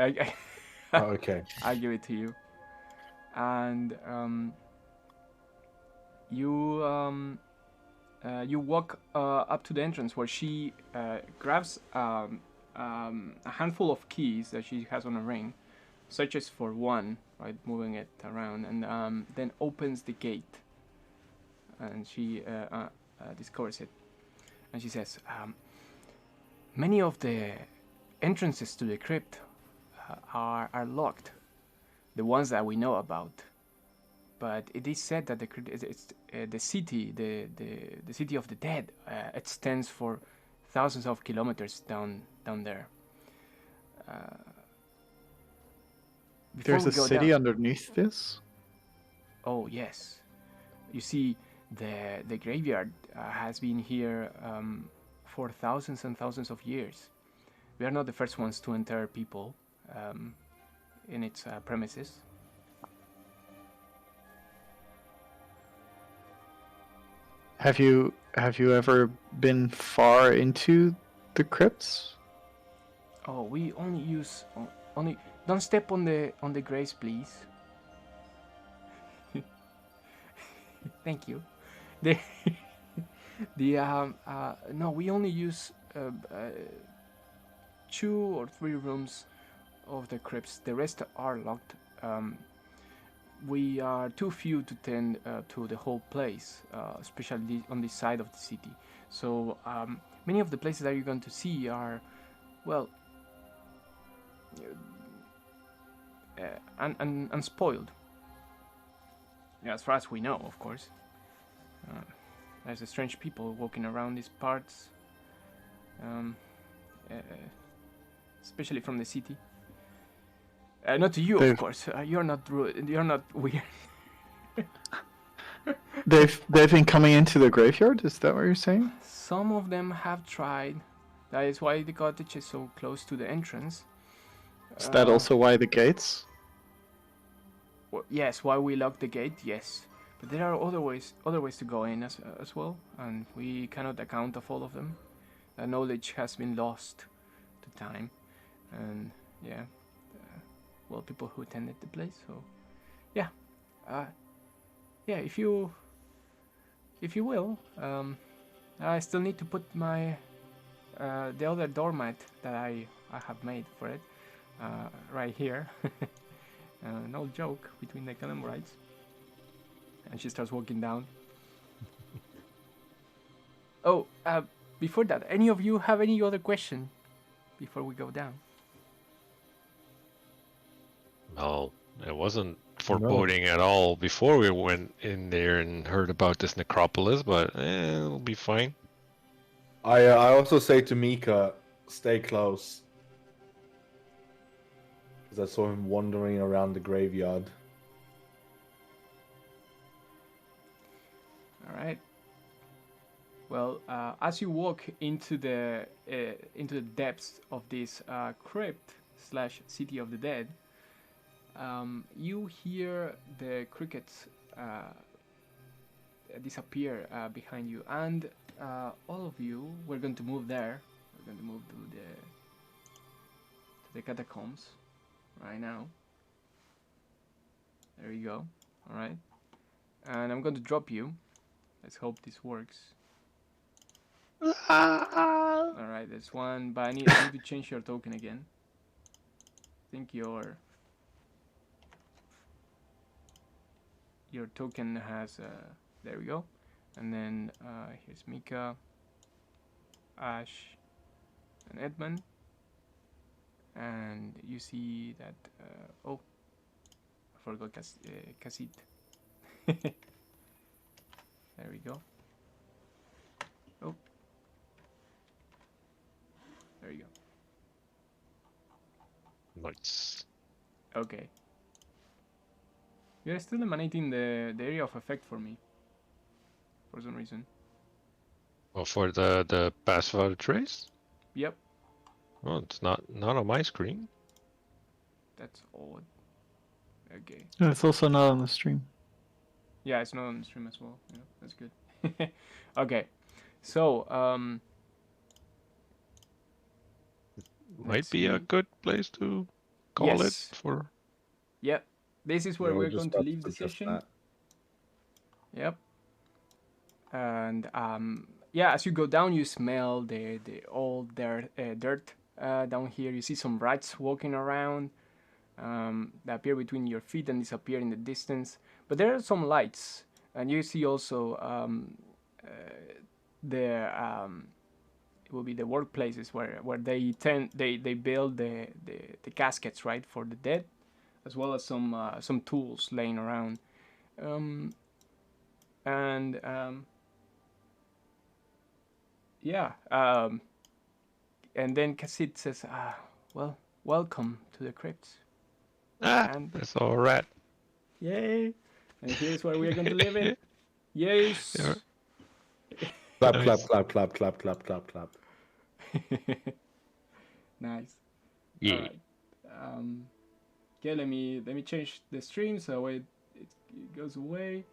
Oh, okay. I'll give it to you. And you walk up to the entrance where she grabs a handful of keys that she has on a ring, searches for one, right, moving it around, and then opens the gate. And she discovers it, and she says, "Many of the entrances to the crypt are locked, the ones that we know about. But it is said that the city, the city of the dead, extends for thousands of kilometers down there. There's a city underneath this? Oh yes, you see, the graveyard has been here for thousands and thousands of years. We are not the first ones to enter people in its premises." Have you ever been far into the crypts? Oh, we only use only. Don't step on the graves, please. Thank you. The no, we only use 2 or 3 rooms of the crypts. The rest are locked. We are too few to tend to the whole place, especially on this side of the city. So many of the places that you're going to see are, well, unspoiled. Yeah, as far as we know, of course. There's strange people walking around these parts, especially from the city. Not to you, of course. You're not rude. You're not weird. They've been coming into the graveyard. Is that what you're saying? Some of them have tried. That is why the cottage is so close to the entrance. Is that also why the gates? Well, yes, why we lock the gate? Yes, but there are other ways to go in as well, and we cannot account of all of them. The knowledge has been lost to time, and yeah, well, people who attended the place. So, yeah, if you will, I still need to put my the other doormat that I have made for it right here. No joke between the Calambrites. And she starts walking down. Oh, before that, any of you have any other question before we go down? No, it wasn't foreboding at all before we went in there and heard about this necropolis, but it'll be fine. I also say to Mika, stay close. Because I saw him wandering around the graveyard. All right. Well, as you walk into the depths of this crypt / city of the dead, you hear the crickets disappear behind you, and all of you, we're going to move there. We're going to move to the catacombs right now. There you go. All right, and I'm going to drop you. Let's hope this works. All right, there's one, but I need to change your token again. I think your token has there we go, and then here's Mika, Ash, and Edmund, and you see that oh, I forgot Casit. There we go. Oh, there you go. Nice. Okay. You're still emanating the area of effect for me. For some reason. Well, for the passive trace? Yep. Well, it's not on my screen. That's odd. Okay. And it's also not on the stream. Yeah, it's not on the stream as well. Yeah, that's good. Okay. So, Might be a good place to call it for. Yep. This is where we're going to leave the suggest session. that. Yep. And yeah, as you go down, you smell the old dirt down here. You see some rats walking around that appear between your feet and disappear in the distance. But there are some lights, and you see also it will be the workplaces where they build the caskets, right, for the dead, as well as some tools laying around. Yeah, and then Casit says, well, welcome to the crypts. And That's all right. yay! And here's where we are going to live it. Yes. Yeah. Clap, Nice. clap, clap, clap, clap, clap, clap, clap. Nice. Yeah. All right. Okay, let me change the stream so it goes away.